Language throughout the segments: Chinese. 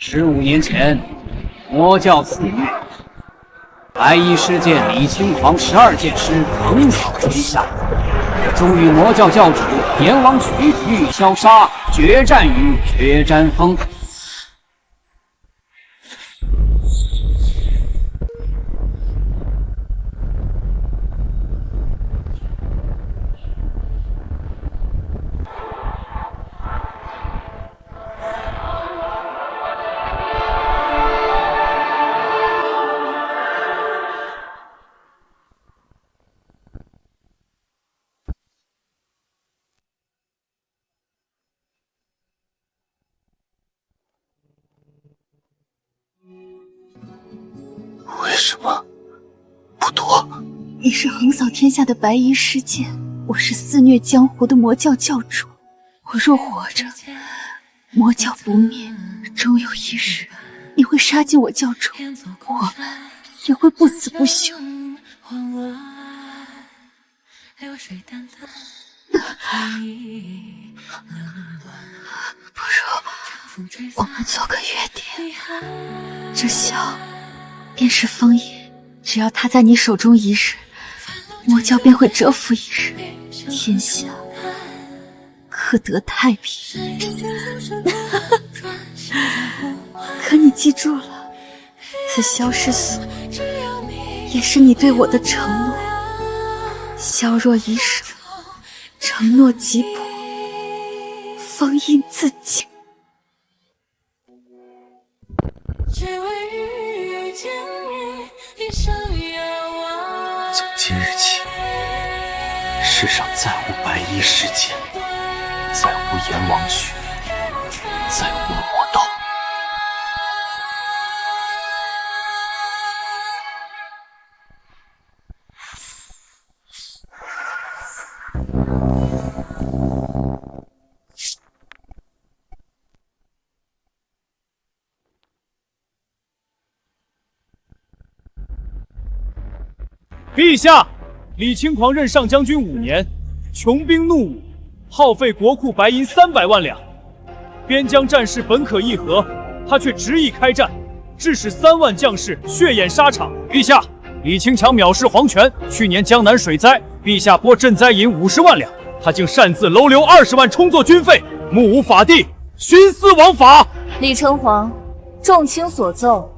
15年前，魔教肆虐，白衣师剑李清狂12剑师横扫天下，终与魔教教主阎王渠玉箫杀决战于决战峰。为什么不躲？你是横扫天下的白衣师剑，我是肆虐江湖的魔教教主。我若活着，魔教不灭，终有一日你会杀进我教中，我也会不死不休。不如我们做个约定，这箫便是封印，只要它在你手中一日，魔教便会蛰伏一日，天下可得太平。可你记住了，此箫是锁，也是你对我的承诺。箫若已舍，承诺即破，封印自尽。从今日起，世上再无白衣师剑，再无阎王渠，再无魔道。陛下，李清狂任上将军5年，穷兵黩武，耗费国库白银300万两。边疆战事本可议和，他却执意开战，致使3万将士血眼沙场。陛下，李清强藐视皇权，去年江南水灾，陛下拨赈灾银50万两，他竟擅自楼留20万充作军费，目无法纪，徇私枉法。李承皇，众卿所奏，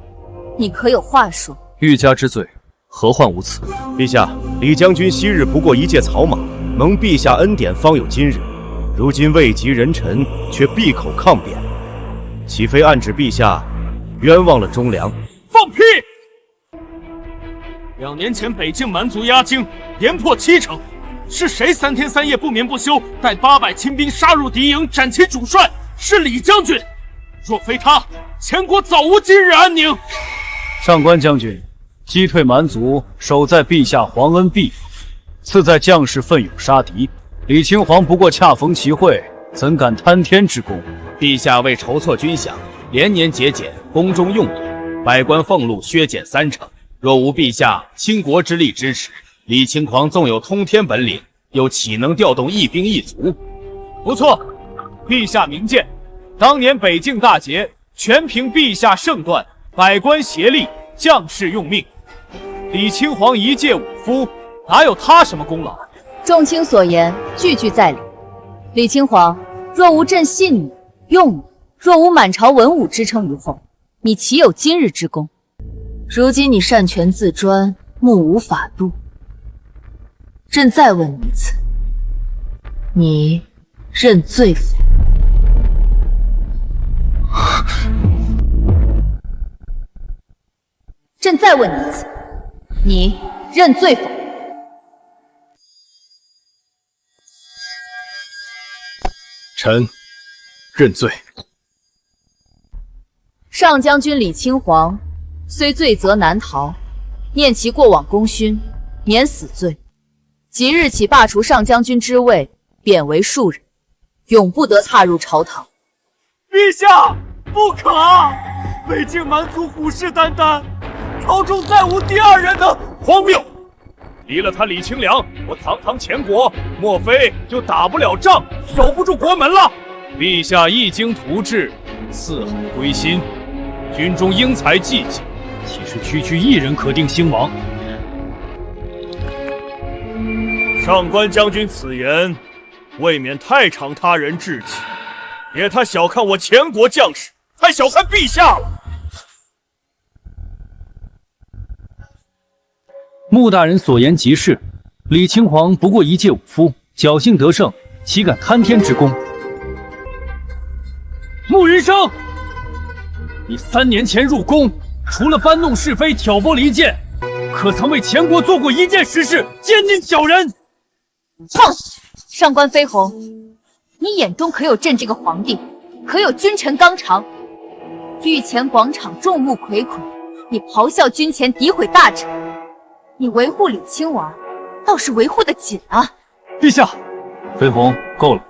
你可有话说？欲加之罪，何患无辞？陛下，李将军昔日不过一介草马，蒙陛下恩典，方有今日。如今位极人臣，却闭口抗辩，岂非暗指陛下冤枉了忠良？放屁！2年前北境蛮族压境，连破70城，是谁3天3夜不眠不休，带800亲兵杀入敌营，斩其主帅？是李将军。若非他，前国早无今日安宁。上官将军，击退蛮族，守在陛下皇恩庇佑，次在将士奋勇杀敌。李清皇不过恰逢其会，怎敢贪天之功？陛下为筹措军饷，连年节俭，宫中用度，百官俸禄削减30%。若无陛下倾国之力支持，李清狂纵有通天本领，又岂能调动一兵一卒？不错，陛下明鉴。当年北境大捷，全凭陛下圣断，百官协力，将士用命。李清皇一介武夫，哪有他什么功劳？众卿所言，句句在理。李清皇，若无朕信你、用你，若无满朝文武支撑于后，你岂有今日之功？如今你擅权自专，目无法度。朕再问你一次，你认罪否？朕再问你一次，你认罪否？臣认罪。上将军李清皇虽罪责难逃，念其过往功勋，免死罪。即日起罢除上将军之位，贬为庶人，永不得踏入朝堂。陛下，不可！北境蛮族虎视眈眈，朝中再无第二人能。荒谬！离了他李清良，我堂堂前国，莫非就打不了仗，守不住国门了？陛下一经图治，四海归心，军中英才济济，岂是区区一人可定兴亡？上官将军此言，未免太长他人志气，也太小看我前国将士，太小看陛下了。穆大人所言极是，李清皇不过一介武夫，侥幸得胜，岂敢贪天之功？穆云生，你3年前入宫，除了搬弄是非、挑拨离间，可曾为前国做过一件实事，奸佞小人？哼！上官飞鸿，你眼中可有朕这个皇帝？可有君臣纲常？御前广场众目睽睽，你咆哮军前，诋毁大臣。你维护李亲王，倒是维护得紧啊！陛下，飞鸿，够了。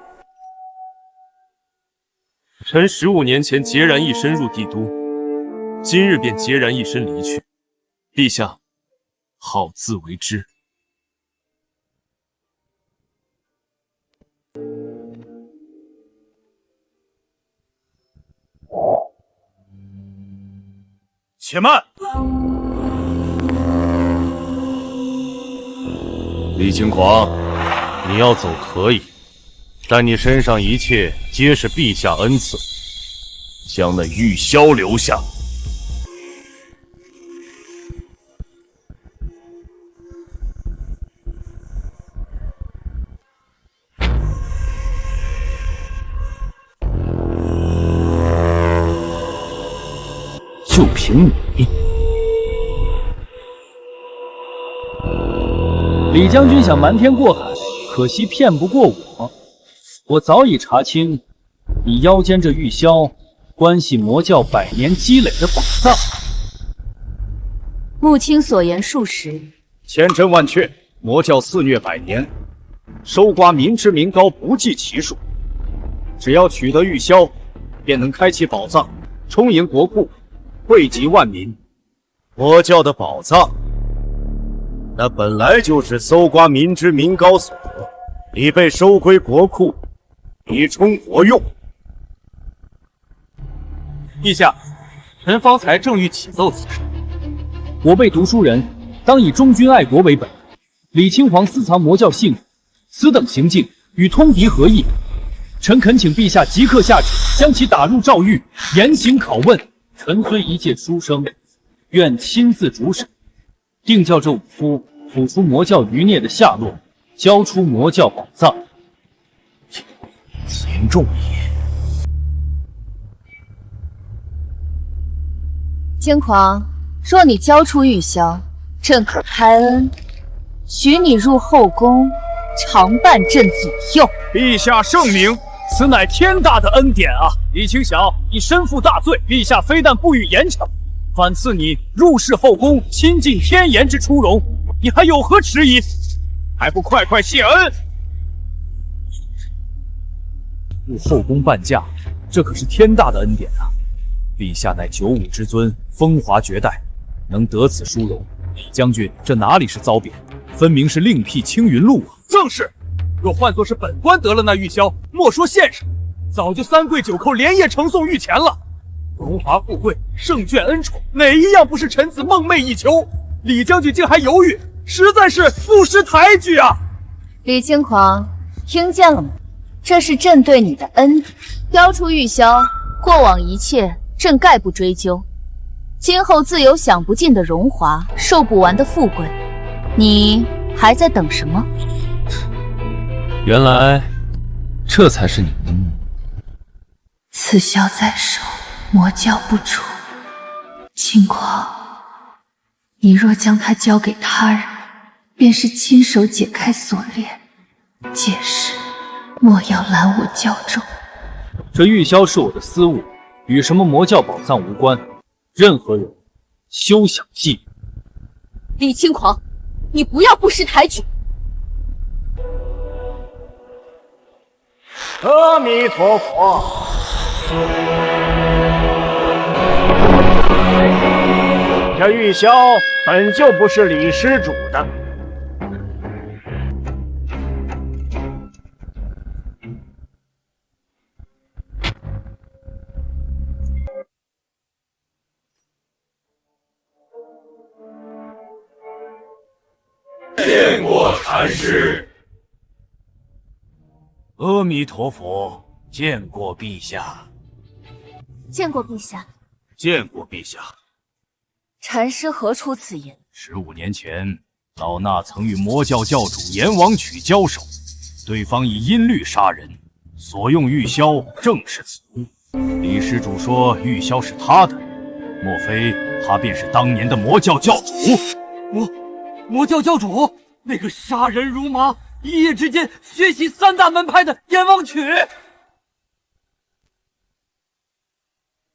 臣15年前孑然一身入帝都，今日便孑然一身离去。陛下，好自为之。且慢！李清狂，你要走可以，但你身上一切皆是陛下恩赐，将那玉箫留下。就凭你，李将军想瞒天过海，可惜骗不过我。我早已查清，你腰间这玉箫关系魔教100年积累的宝藏。穆青所言属实，千真万确，魔教肆虐100年，收刮民脂民膏不计其数。只要取得玉箫，便能开启宝藏，充盈国库，惠及万民。魔教的宝藏，那本来就是搜刮民脂民膏所得，已被收归国库，以充国用。陛下，臣方才正欲启奏此事。我辈读书人当以忠君爱国为本，李清皇私藏魔教信物，此等行径与通敌何异？臣恳请陛下即刻下旨，将其打入诏狱，严刑拷问。臣虽一介书生，愿亲自主审，定叫这武夫吐出魔教余孽的下落，交出魔教宝藏。严重也。轻狂，若你交出玉箫，朕可开恩，许你入后宫，常伴朕左右。陛下圣明，此乃天大的恩典啊！李清晓，你身负大罪，陛下非但不予严惩，反赐你入仕后宫，亲近天颜之殊荣，你还有何迟疑？还不快快谢恩！入后宫伴驾，这可是天大的恩典啊！陛下乃九五之尊，风华绝代，能得此殊荣，李将军这哪里是遭贬，分明是另辟青云路啊！正是，若换作是本官得了那玉箫，莫说献上，早就3跪9叩，连夜呈送御前了。荣华富贵、圣眷恩宠，哪一样不是臣子梦寐以求？李将军竟还犹豫，实在是不识抬举啊！李轻狂，听见了吗？这是朕对你的恩典，交出玉箫，过往一切朕概不追究。今后自有享不尽的荣华，受不完的富贵，你还在等什么？原来这才是你们的目的。此箫在手，魔教不除。轻狂，你若将它交给他人，便是亲手解开锁链。届时，莫要拦我教众。这玉箫是我的私物，与什么魔教宝藏无关，任何人休想觊觎。李轻狂，你不要不识抬举！阿弥陀佛。这玉箫本就不是李施主的。见过禅师。阿弥陀佛，见过陛下。见过陛下。见过陛下。禅师何出此言？15年前，老衲曾与魔教教主阎王曲交手，对方以阴律杀人，所用玉箫正是此物。李施主说玉箫是他的，莫非他便是当年的魔教教主？魔教教主，那个杀人如麻，一夜之间学习3大门派的阎王曲。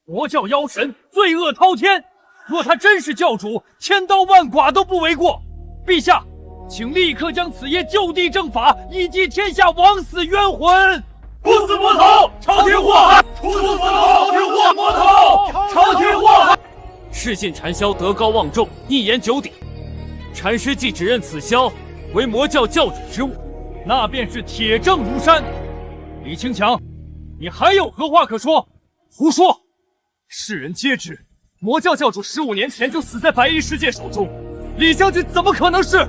魔教妖神罪恶滔天，若他真是教主，千刀万剐都不为过。陛下，请立刻将此夜就地正法，以祭天下枉死冤魂。不死魔头，朝廷祸害！处死朝廷祸魔头，朝廷祸害！世信禅霄德高望重，一言九鼎。禅师既指认此箫为魔教教主之物，那便是铁证如山。李清强，你还有何话可说？胡说！世人皆知，魔教教主15年前就死在白衣世界手中，李将军怎么可能是？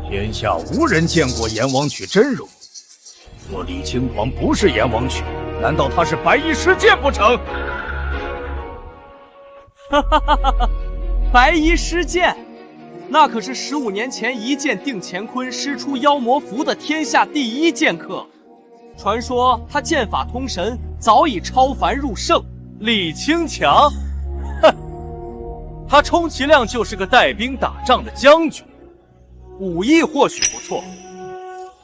天下无人见过阎王曲真容。若李清狂不是阎王曲，难道他是白衣世界不成？哈哈哈哈！白衣施剑，那可是15年前一剑定乾坤，施出妖魔符的天下第一剑客。传说他剑法通神，早已超凡入圣。李清强，哼，他充其量就是个带兵打仗的将军，武艺或许不错，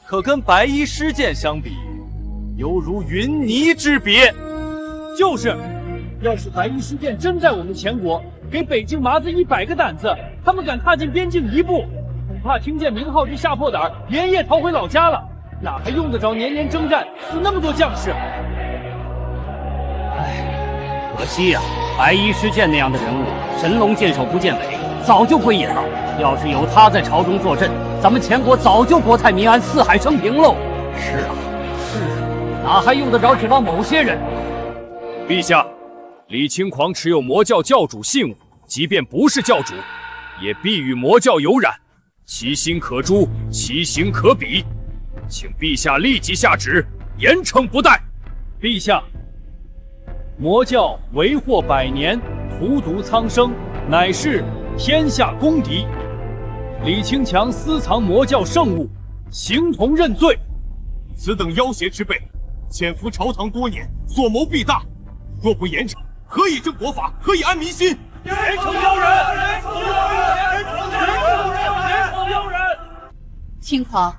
可跟白衣施剑相比，犹如云泥之别。就是，要是白衣施剑真在我们前国，给北京麻子100个胆子，他们敢踏进边境一步，恐怕听见名号就吓破胆，连夜逃回老家了，哪还用得着年年征战，死那么多将士？可惜呀，白衣施剑那样的人物，神龙见首不见尾，早就归隐了。要是有他在朝中坐镇，咱们前国早就国泰民安，四海升平喽。是啊，哪还用得着指望某些人？陛下，李清狂持有魔教教主信物，即便不是教主，也必与魔教有染，其心可诛，其行可比，请陛下立即下旨，严惩不贷。陛下。魔教为祸百年，荼毒苍生，乃是天下公敌。李清强私藏魔教圣物，形同认罪。此等妖邪之辈，潜伏朝堂多年，所谋必大。若不严惩，何以正国法？何以安民心？严惩妖人！严惩妖人！严惩妖人！清狂，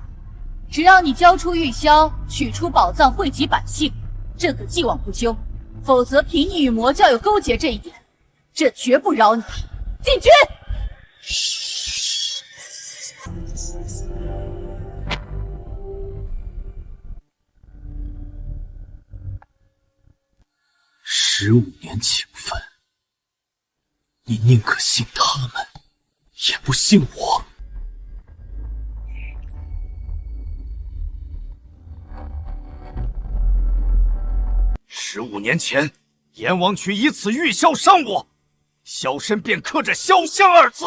只要你交出玉箫，取出宝藏，惠及百姓，朕可既往不咎。否则，凭你与魔教有勾结这一点，朕绝不饶你。进军！15年情分，你宁可信他们，也不信我。15年前，阎王曲以此玉箫伤我，箫身便刻着“潇湘”2字。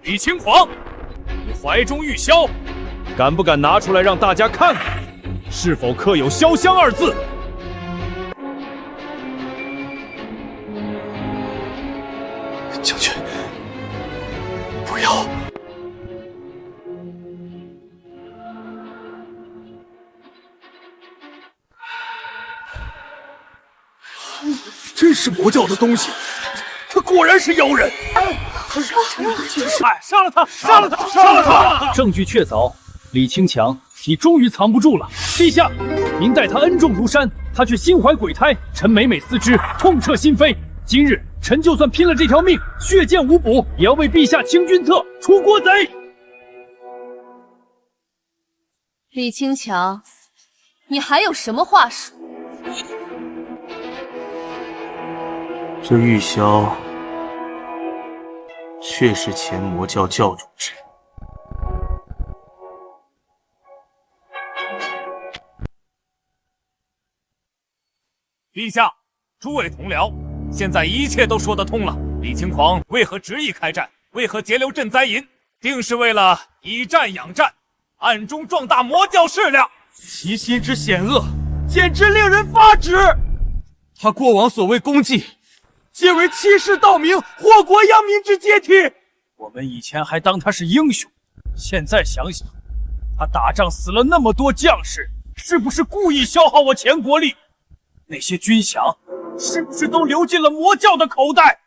李清狂，你怀中玉箫，敢不敢拿出来让大家看看，是否刻有“潇湘”2字？将军，不要！真是魔教的东西，他果然是妖人！杀了他！杀了他！杀了他！证据确凿，李清强，你终于藏不住了。陛下，您待他恩重如山，他却心怀鬼胎，臣每每思之，痛彻心扉。今日臣就算拼了这条命，血溅无补，也要为陛下清君侧，除国贼。李清强，你还有什么话说？这玉箫确是前魔教教主之。陛下，诸位同僚，现在一切都说得通了。李轻狂为何执意开战？为何截留赈灾银？定是为了以战养战，暗中壮大魔教势力。其心之险恶，简直令人发指。他过往所谓功绩，皆为欺世盗名、祸国殃民之阶梯。我们以前还当他是英雄，现在想想，他打仗死了那么多将士，是不是故意消耗我钱国力？那些军饷是不是都流进了魔教的口袋？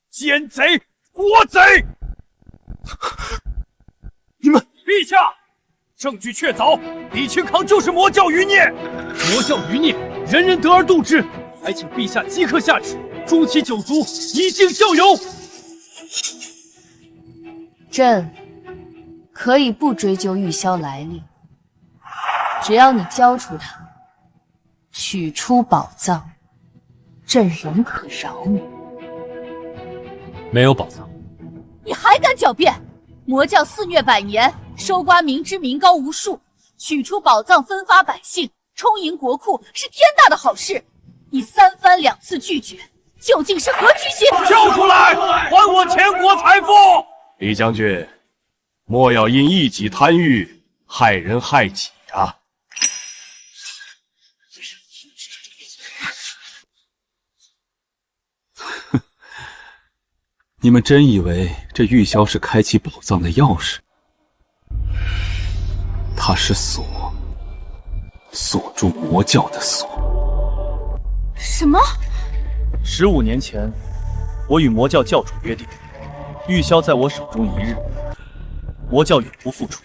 奸贼，国贼！你们，陛下，证据确凿，李清康就是魔教余孽。魔教余孽，人人得而诛之，还请陛下即刻下旨，诛其九族，以儆效尤。朕可以不追究玉箫来历，只要你交出他，取出宝藏，朕仍可饶你。没有宝藏，你还敢狡辩？魔教肆虐百年，收刮民脂民膏无数，取出宝藏分发百姓，充盈国库是天大的好事。你3番2次拒绝，究竟是何居心？交出来，还我钱国财富！李将军，莫要因一己贪欲害人害己啊！你们真以为这玉箫是开启宝藏的钥匙？它是锁，锁住魔教的锁。什么？15年前，我与魔教教主约定，玉箫在我手中一日，魔教永不复出。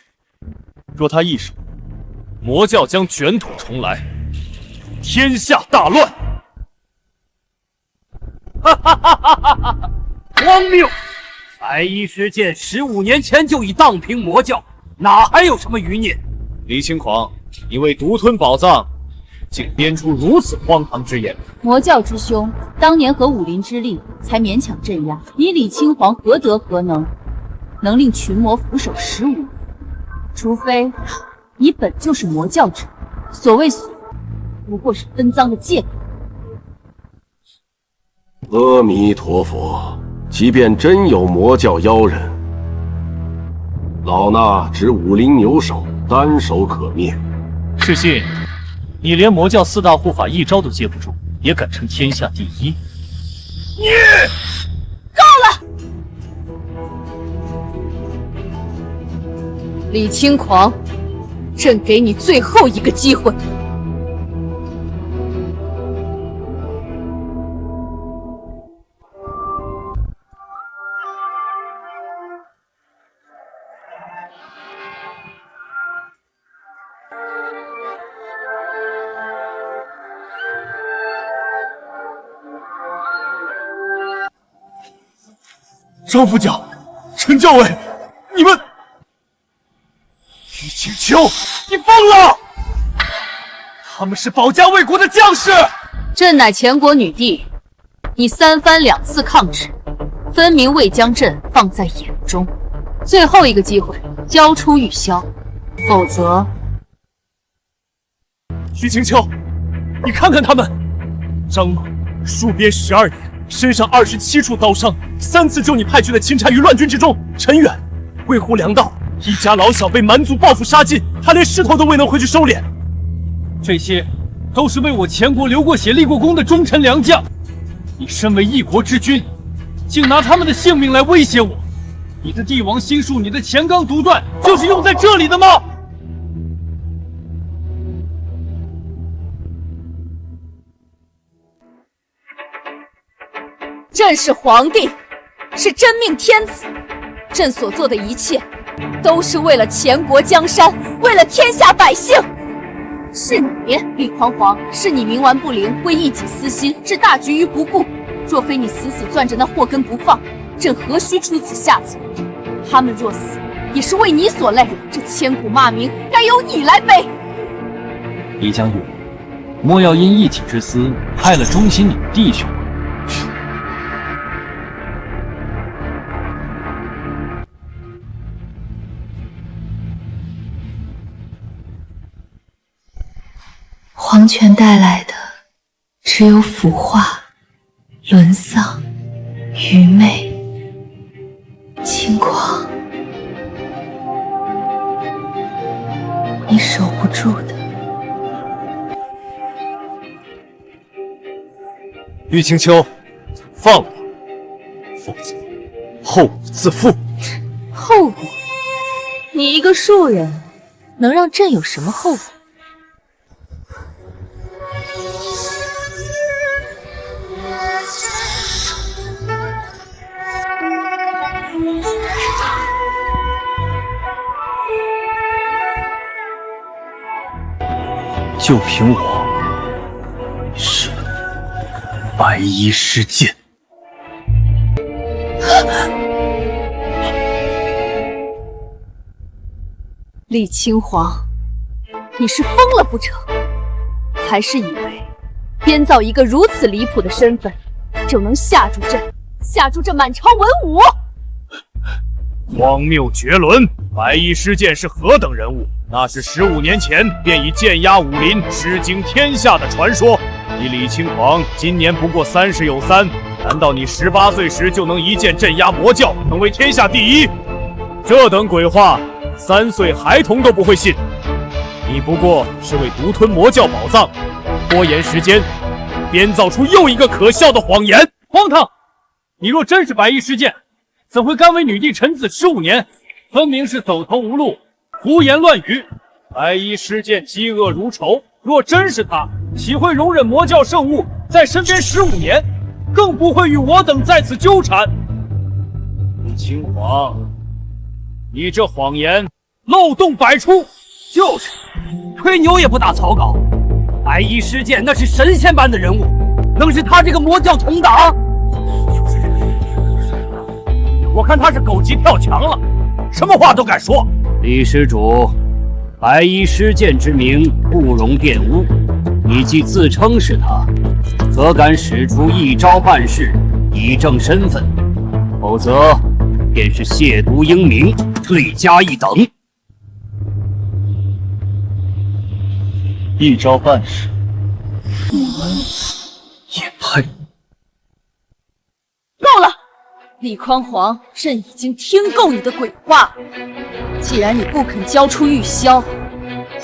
若他易手，魔教将卷土重来，天下大乱。哈哈哈哈哈哈！荒谬！白衣师剑15年前就已荡平魔教，哪还有什么余孽？李轻狂，你为独吞宝藏，竟编出如此荒唐之言。魔教之凶，当年合武林之力才勉强镇压，你李清皇何德何能，能令群魔俯首15年？除非你本就是魔教者，所谓所不过是分赃的借口。阿弥陀佛，即便真有魔教妖人，老衲只武林牛首，单手可灭。是信，你连魔教4大护法一招都接不住，也敢称天下第一？你够了！李轻狂，朕给你最后一个机会。张副将、陈教委，你们……于景秋，你疯了！他们是保家卫国的将士。朕乃前国女帝，你3番2次抗旨，分明未将朕放在眼中。最后一个机会，交出玉箫，否则……于景秋，你看看他们，张猛戍边12年。身上27处刀伤，3次救你派去的钦差于乱军之中。陈远为护粮道，一家老小被蛮族报复杀尽，他连尸头都未能回去收敛。这些都是为我前国流过血、立过功的忠臣良将。你身为一国之君，竟拿他们的性命来威胁我！你的帝王心术，你的钱纲独断，就是用在这里的吗？朕是皇帝，是真命天子，朕所做的一切，都是为了前国江山，为了天下百姓。是你李匡皇，是你冥顽不灵，为一己私心，置大局于不顾。若非你死死攥着那祸根不放，朕何须出此下策？他们若死，也是为你所累，这千古骂名，该由你来背。李将军，莫要因一己之私，害了忠心你的弟兄。皇权带来的只有腐化沦丧、愚昧、轻狂，你守不住的。玉清秋，放了他，否则后果自负。后果？你一个庶人，能让朕有什么后果？就凭我，是白衣施剑。李清皇，你是疯了不成？还是以为编造一个如此离谱的身份，就能吓住朕，吓住这满朝文武？荒谬绝伦！白衣施剑是何等人物？那是15年前便已剑压武林、吃惊天下的传说。你李清皇今年不过30有3，难道你18岁时就能一剑镇压魔教，成为天下第一？这等鬼话，3岁孩童都不会信。你不过是为独吞魔教宝藏，拖延时间，编造出又一个可笑的谎言。荒唐！你若真是白衣施剑，怎会甘为女帝臣子15年？分明是走投无路，胡言乱语。白衣施剑嫉恶如仇，若真是他，岂会容忍魔教圣物在身边15年？更不会与我等在此纠缠。李清皇，你这谎言漏洞百出。就是，吹牛也不打草稿。白衣施剑那是神仙般的人物，能是他这个魔教同党？我看他是狗急跳墙了，什么话都敢说。李施主，白衣施剑之名不容玷污，你既自称是他，何敢使出一招半式以正身份？否则便是亵渎英名，罪加一等。一招半式，你们也配？够了！李匡皇，朕已经听够你的鬼话。既然你不肯交出玉箫，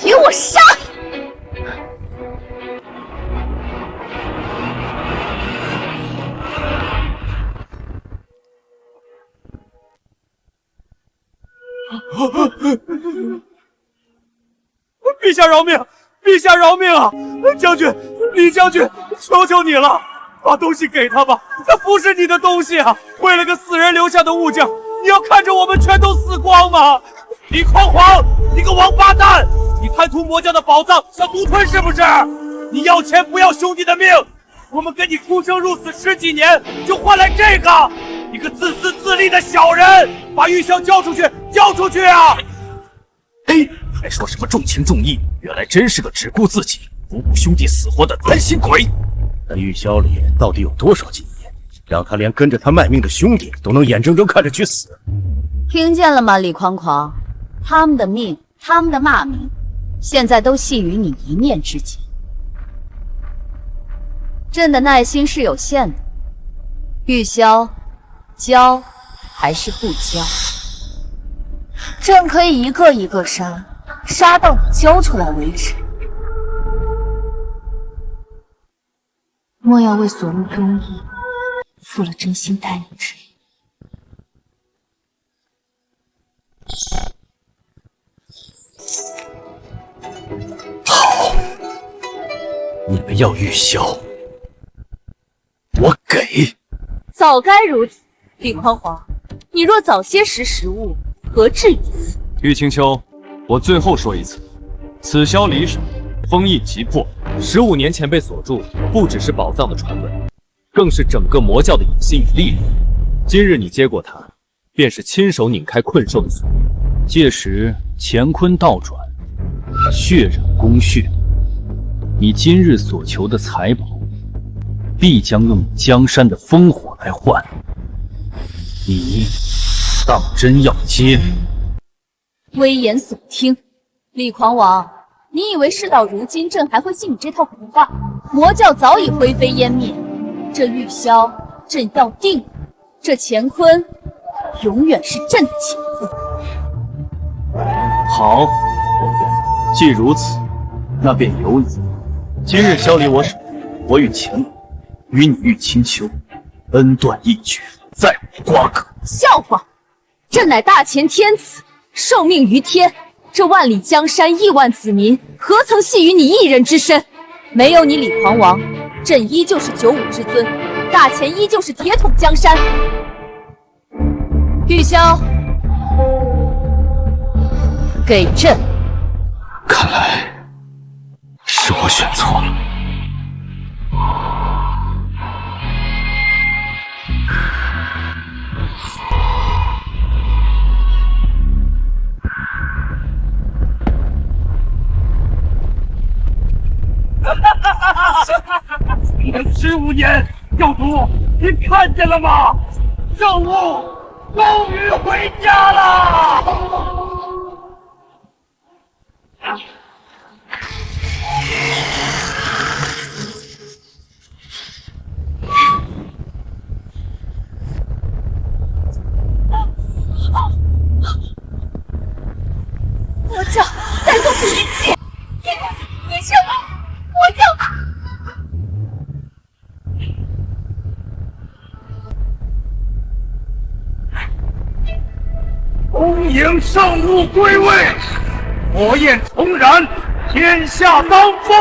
给我杀！陛下饶命！陛下饶命啊！将军，李将军，求求你了，把东西给他吧，那不是你的东西啊！为了个死人留下的物件，你要看着我们全都死光吗？李匡皇，你个王八蛋！你贪图魔教的宝藏，想独吞是不是？你要钱不要兄弟的命！我们跟你出生入死10几年，就换来这个！你个自私自利的小人，把玉箫交出去，交出去啊！嘿，还说什么重情重义，原来真是个只顾自己不顾兄弟死活的贪心鬼。那玉箫里到底有多少金银，让他连跟着他卖命的兄弟都能眼睁睁看着去死？听见了吗，李匡狂？他们的命，他们的骂名，现在都系于你一念之间。朕的耐心是有限的，玉箫交还是不交？朕可以一个一个杀，杀到你交出来为止。莫要为所慕忠义，负了真心待你之意。好，你们要玉箫，我给。早该如此，李匡皇，你若早些识时务，何至于此？玉清秋，我最后说一次，此箫离手，封印即破。15年前被锁住，不只是宝藏的传闻，更是整个魔教的野心与力量。今日你接过它，便是亲手拧开困兽的锁。届时乾坤倒转，血染宫血，你今日所求的财宝，必将用你江山的烽火来换。你当真要接？危言耸听，李狂王，你以为事到如今，朕还会信你这套鬼话？魔教早已灰飞烟灭，这玉箫朕要定，这乾坤永远是朕的乾坤。好，既如此，那便由你。今日消离我手，我与乾坤，与你玉清秋，恩断义绝，再无瓜葛。笑话！朕乃大乾天子，受命于天，这万里江山亿万子民，何曾系于你一人之身？没有你李狂王，朕依旧是95之尊，大乾依旧是铁桶江山。玉箫，给朕。看来是我选错了。15年，教主，您看见了吗？圣物终于回家了。魔教带动着一切，你什么？魔教。恭迎圣物归位，火焰重燃，天下当风。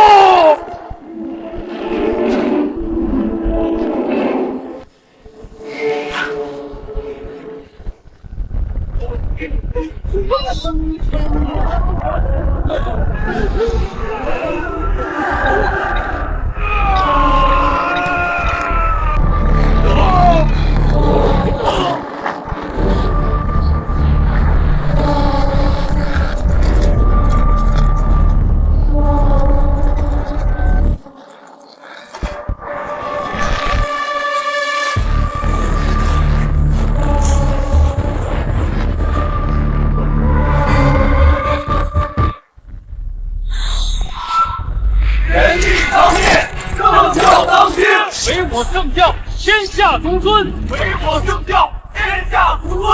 唯我圣教，天下独尊；唯我圣教，天下独尊。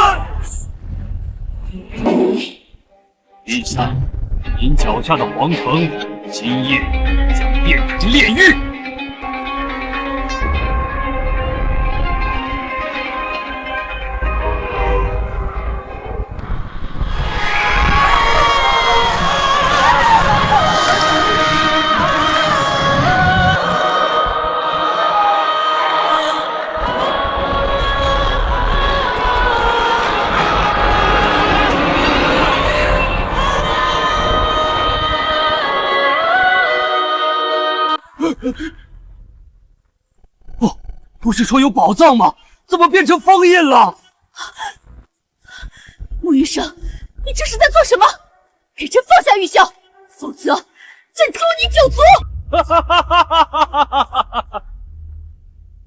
陛下，您脚下的皇城，今夜将变成炼狱。不是说有宝藏吗？怎么变成封印了？穆云生，你这是在做什么？给朕放下玉箫，否则朕诛你9族！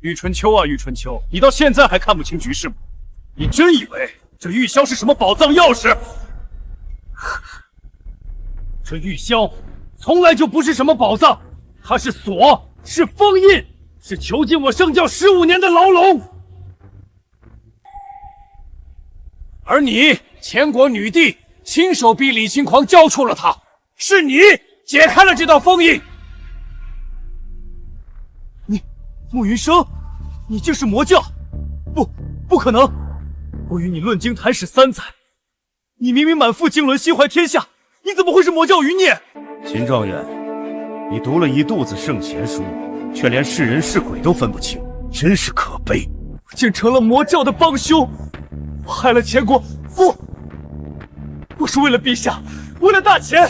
玉春秋啊，玉春秋，你到现在还看不清局势吗？你真以为这玉箫是什么宝藏钥匙？这玉箫从来就不是什么宝藏，它是锁，是封印。是囚禁我圣教15年的牢笼，而你前国女帝亲手逼李轻狂交出了他，是你解开了这道封印。你，穆云生，你竟是魔教？不可能！我与你论经谈史3载，你明明满腹经纶，心怀天下，你怎么会是魔教余孽？秦状元，你读了一肚子圣贤书，却连是人是鬼都分不清，真是可悲！竟成了魔教的帮凶，我害了前国，我是为了陛下，为了大钱，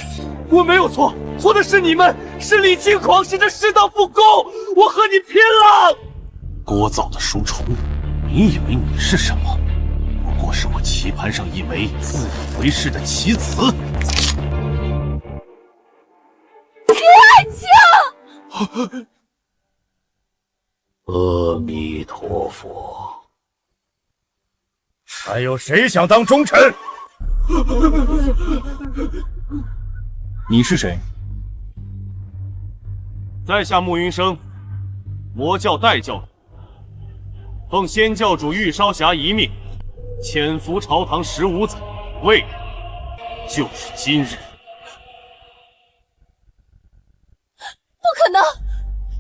我没有错，错的是你们，是李轻狂，是这世道不公，我和你拼了！聒噪的书虫，你以为你是什么？不过是我棋盘上一枚自以为是的棋子。爱卿。阿弥陀佛。还有谁想当忠臣？你是谁？在下穆云生，魔教代教主，奉先教主玉烧霞遗命，潜伏朝堂15载，未日就是今日。不可能！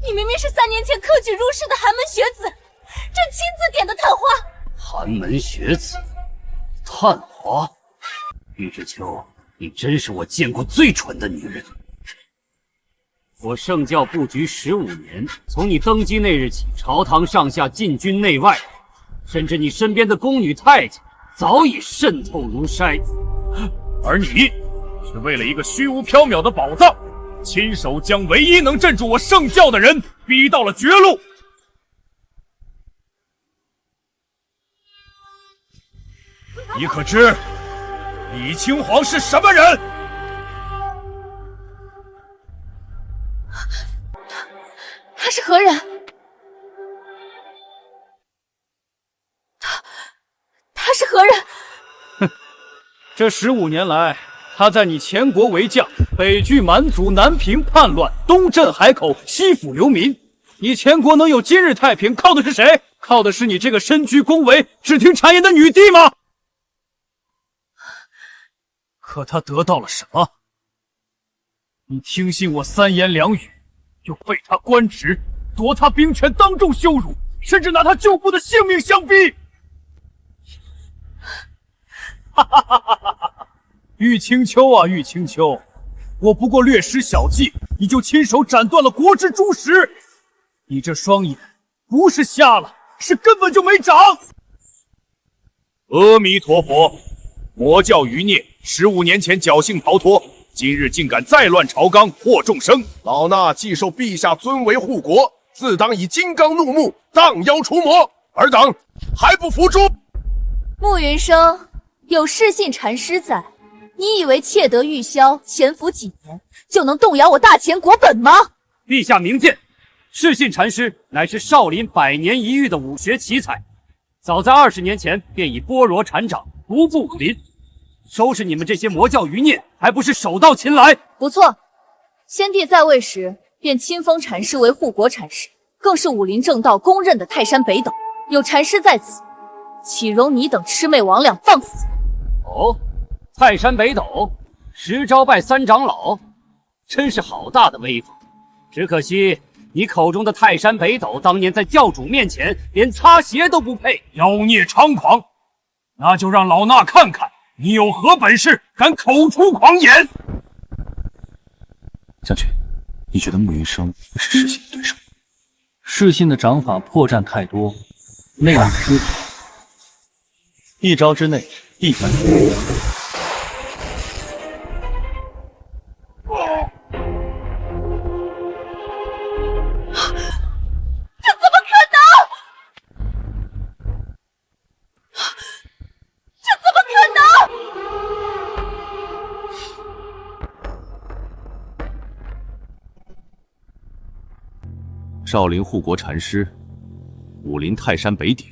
你明明是3年前科举入仕的寒门学子，朕亲自点的探花。寒门学子，探花。玉之秋，你真是我见过最蠢的女人。我圣教布局15年，从你登基那日起，朝堂上下禁军内外，甚至你身边的宫女太监，早已渗透如筛。而你，是为了一个虚无缥缈的宝藏，亲手将唯一能镇住我圣教的人逼到了绝路。你可知李清皇是什么人？他是何人？他是何人？哼，这15年来，他在你前国为将，北拒蛮族，南平叛乱，东镇海口，西抚流民。你前国能有今日太平，靠的是谁？靠的是你这个身居宫闱、只听谗言的女帝吗？可他得到了什么？你听信我3言2语，又废他官职，夺他兵权，当众羞辱，甚至拿他旧部的性命相逼。哈哈哈哈哈哈！玉清秋啊，玉清秋，我不过略施小计，你就亲手斩断了国之柱石。你这双眼不是瞎了，是根本就没长。阿弥陀佛，魔教余孽15年前侥幸逃脱，今日竟敢再乱朝纲，祸众生。老衲既受陛下尊为护国，自当以金刚怒目，荡妖除魔。尔等还不服诛？慕云生，有世信禅师在，你以为窃得玉箫，潜伏几年就能动摇我大前国本吗？陛下明鉴，世信禅师乃是少林100年一遇的武学奇才，早在20年前便已般若禅掌，独步武林。收拾你们这些魔教余孽，还不是手到擒来？不错，先帝在位时便亲封禅师为护国禅师，更是武林正道公认的泰山北斗。有禅师在此，岂容你等魑魅魍魉放肆？哦，泰山北斗10招拜3长老，真是好大的威风。只可惜你口中的泰山北斗，当年在教主面前连擦鞋都不配。妖孽猖狂，那就让老衲看看你有何本事，敢口出狂言！将军，你觉得慕云生会是世信的对手？世信的掌法破绽太多，内力失衡，一招之内必然输。少林护国禅师，武林泰山北顶。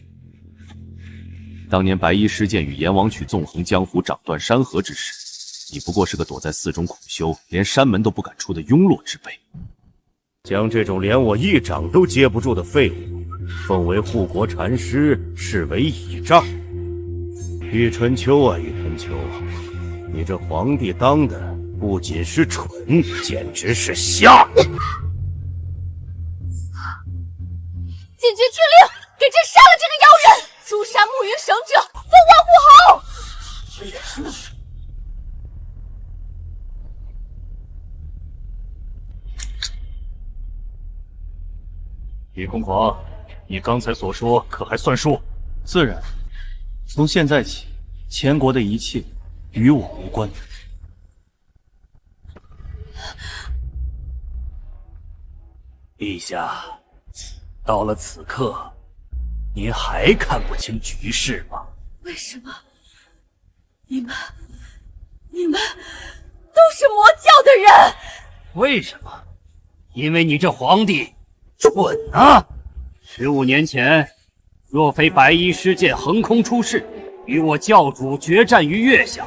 当年白衣施剑与阎王曲纵横江湖，掌断山河之时，你不过是个躲在寺中苦修，连山门都不敢出的庸弱之辈。将这种连我一掌都接不住的废物，奉为护国禅师，视为倚仗。玉春秋啊，玉春秋，你这皇帝当的不仅是蠢，简直是瞎。禁军听令，给朕杀了这个妖人，诛杀慕云省者，封王护侯。李公皇，你刚才所说可还算数？自然，从现在起，前国的一切与我无关。陛下，到了此刻，您还看不清局势吗？为什么？你们都是魔教的人？为什么？因为你这皇帝蠢啊！15年前，若非白衣施剑横空出世，与我教主决战于月下，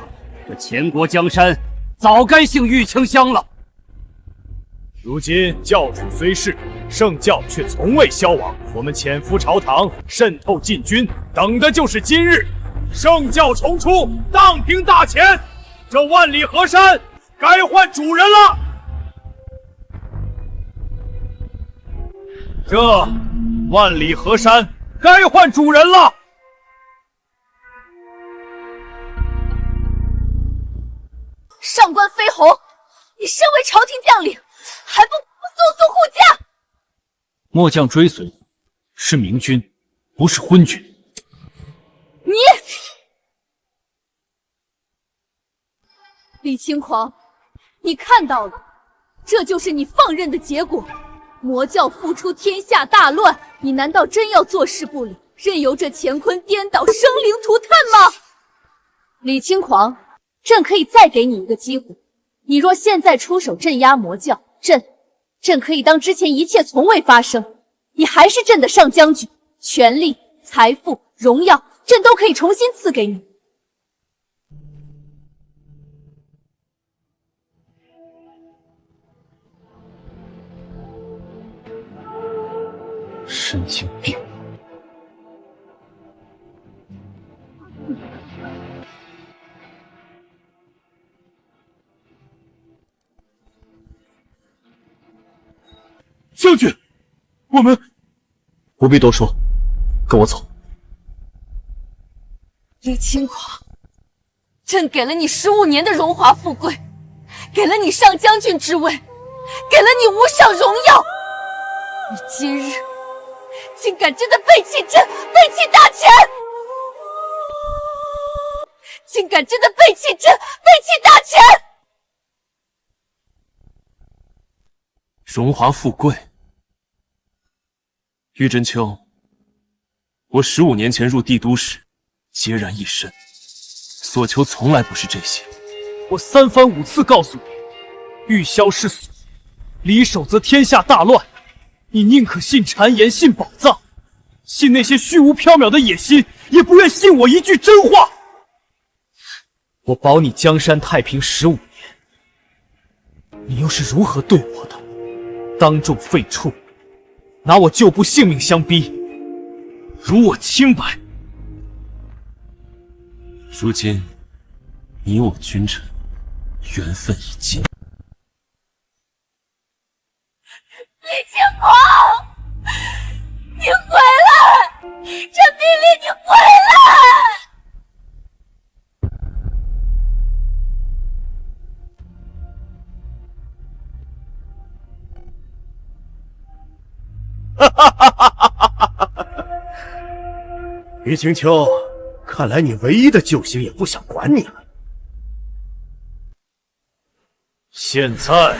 这前国江山早该姓玉清香了。如今教主虽逝，圣教却从未消亡。我们潜伏朝堂，渗透禁军，等的就是今日，圣教重出，荡平大前。这万里河山该换主人了。这万里河山该换主人了。上官飞鸿，你身为朝廷将领，还不速速护驾！末将追随的是明君，不是昏君。你，李轻狂，你看到了，这就是你放任的结果。魔教复出，天下大乱，你难道真要坐视不理，任由这乾坤颠倒，生灵涂炭吗？李轻狂，朕可以再给你一个机会，你若现在出手镇压魔教，朕可以当之前一切从未发生，你还是朕的上将军，权力、财富、荣耀，朕都可以重新赐给你。神经病！将军，我们不必多说，跟我走。李轻狂，朕给了你15年的荣华富贵，给了你上将军之位，给了你无上荣耀，你今日竟敢真的背弃朕，背弃大权！竟敢真的背弃朕，背弃大权！荣华富贵，玉真秋，我15年前入帝都时，孑然一身，所求从来不是这些。我3番5次告诉你，欲消是所，离手则天下大乱。你宁可信谗言，信宝藏，信那些虚无缥缈的野心，也不愿信我一句真话。我保你江山太平15年，你又是如何对我的？当众废黜，拿我旧部性命相逼，辱我清白。如今，你我君臣缘分已尽。李轻狂，你回来！朕命令你回来！于青秋，看来你唯一的救星也不想管你了。现在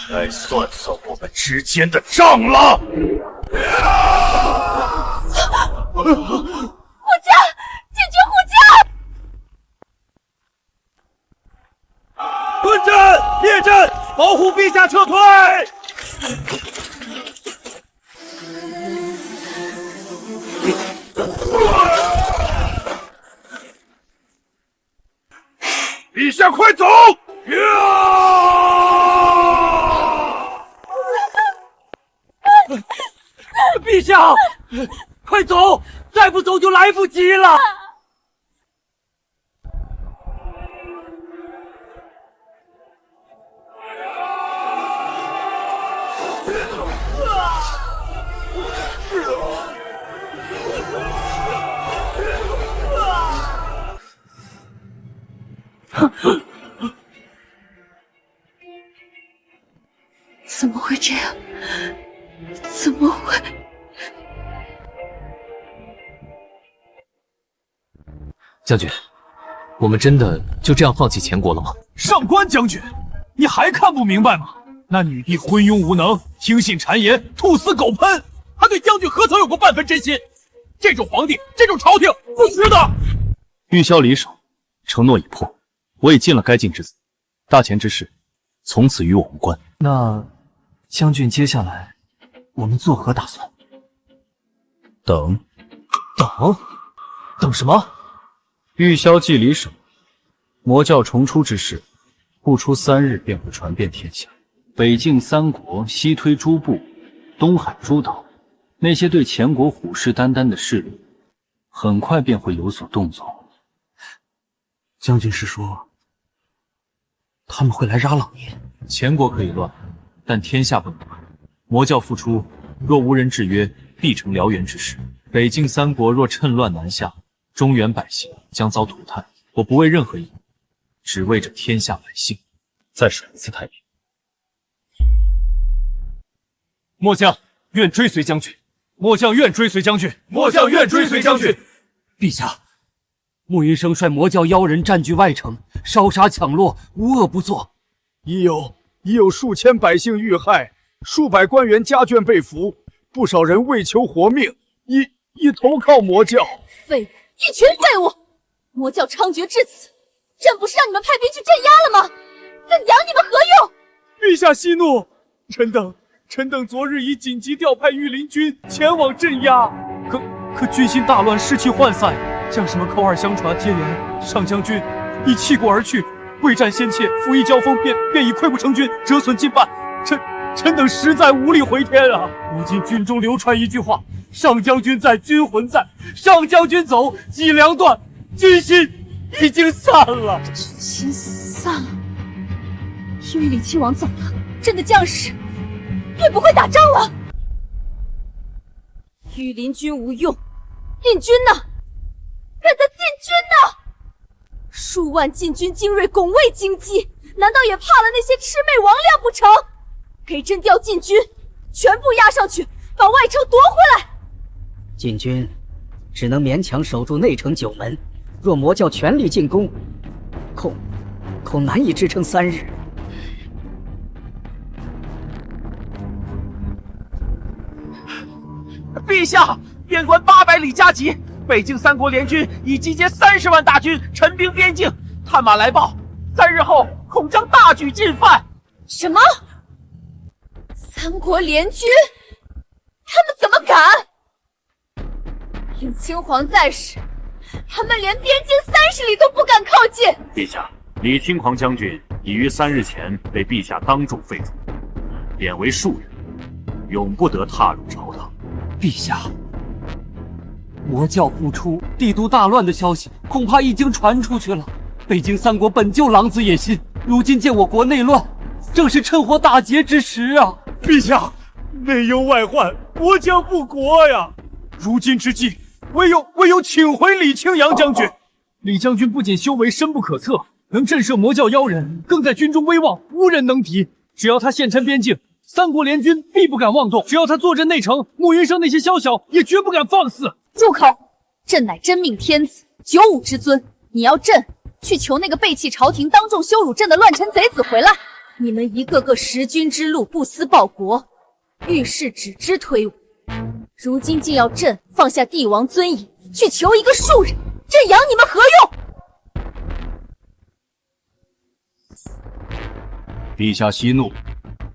该算算我们之间的账了。护驾，禁军护驾！蹲阵，列阵，保护陛下撤退！陛下，快走！陛下，快走！再不走就来不及了。怎么会这样？怎么会？将军，我们真的就这样放弃前国了吗？上官将军，你还看不明白吗？那女帝昏庸无能，听信谗言，兔死狗烹，他对将军何曾有过半分真心？这种皇帝，这种朝廷，不值得。玉箫离手，承诺已破，我已尽了该尽之责，大前之事，从此与我无关。那将军接下来我们作何打算？等什么？玉箫既离手，魔教重出之事，不出3日便会传遍天下。北境3国，西推诸部，东海诸岛，那些对前国虎视眈眈的势力，很快便会有所动作。将军是说，他们会来拉朗年？前国可以乱，但天下不能乱。魔教复出，若无人制约，必成燎原之势。北境三国若趁乱南下，中原百姓将遭涂炭。我不为任何意，只为这天下百姓再守一次太平。末将愿追随将军。末将愿追随将军。末将愿追随将军。陛下，穆云生率魔教妖人占据外城，烧杀抢掠，无恶不作。已有数千百姓遇害，数百官员家眷被俘，不少人为求活命，已投靠魔教。废物，一群废物！魔教猖獗至此，朕不是让你们派兵去镇压了吗？朕养你们何用？陛下息怒，臣等昨日已紧急调派御林军前往镇压，可军心大乱，士气涣散，将士们口耳相传，接连上将军已弃国而去，未战先怯，甫一交锋便已溃不成军，折损近半。臣等实在无力回天啊！如今军中流传一句话：上将军在，军魂在。上将军走，脊梁断，军心已经散了。军心散了，因为李亲王走了，朕的将士便不会打仗了。御林军无用，禁军呢？朕的禁军呢？数万禁军精锐，拱卫京畿，难道也怕了那些魑魅魍魉不成？给朕调禁军，全部压上去，把外城夺回来。禁军只能勉强守住内城9门，若魔教全力进攻，恐难以支撑3日。陛下，边关800里加急，北境三国联军已集结30万大军，陈兵边境。探马来报，3日后恐将大举进犯。什么？三国联军？他们怎么敢？李清皇在时，他们连边境30里都不敢靠近。陛下，李清皇将军已于3日前被陛下当众废除，贬为庶人，永不得踏入朝堂。陛下，魔教复出、帝都大乱的消息恐怕已经传出去了。北境三国本就狼子野心，如今见我国内乱，正是趁火打劫之时啊！陛下，内忧外患，国将不国呀！如今之计，唯有请回李清扬将军。李将军不仅修为深不可测，能震慑魔教妖人，更在军中威望无人能敌。只要他现参边境，三国联军必不敢妄动；只要他坐镇内城，穆云生那些宵小也绝不敢放肆。住口！朕乃真命天子，95之尊，你要朕去求那个背弃朝廷、当众羞辱朕的乱臣贼子回来？你们一个个识君之路，不思报国，遇事只知推诿。如今竟要朕放下帝王尊严，去求一个庶人，朕养你们何用？陛下息怒，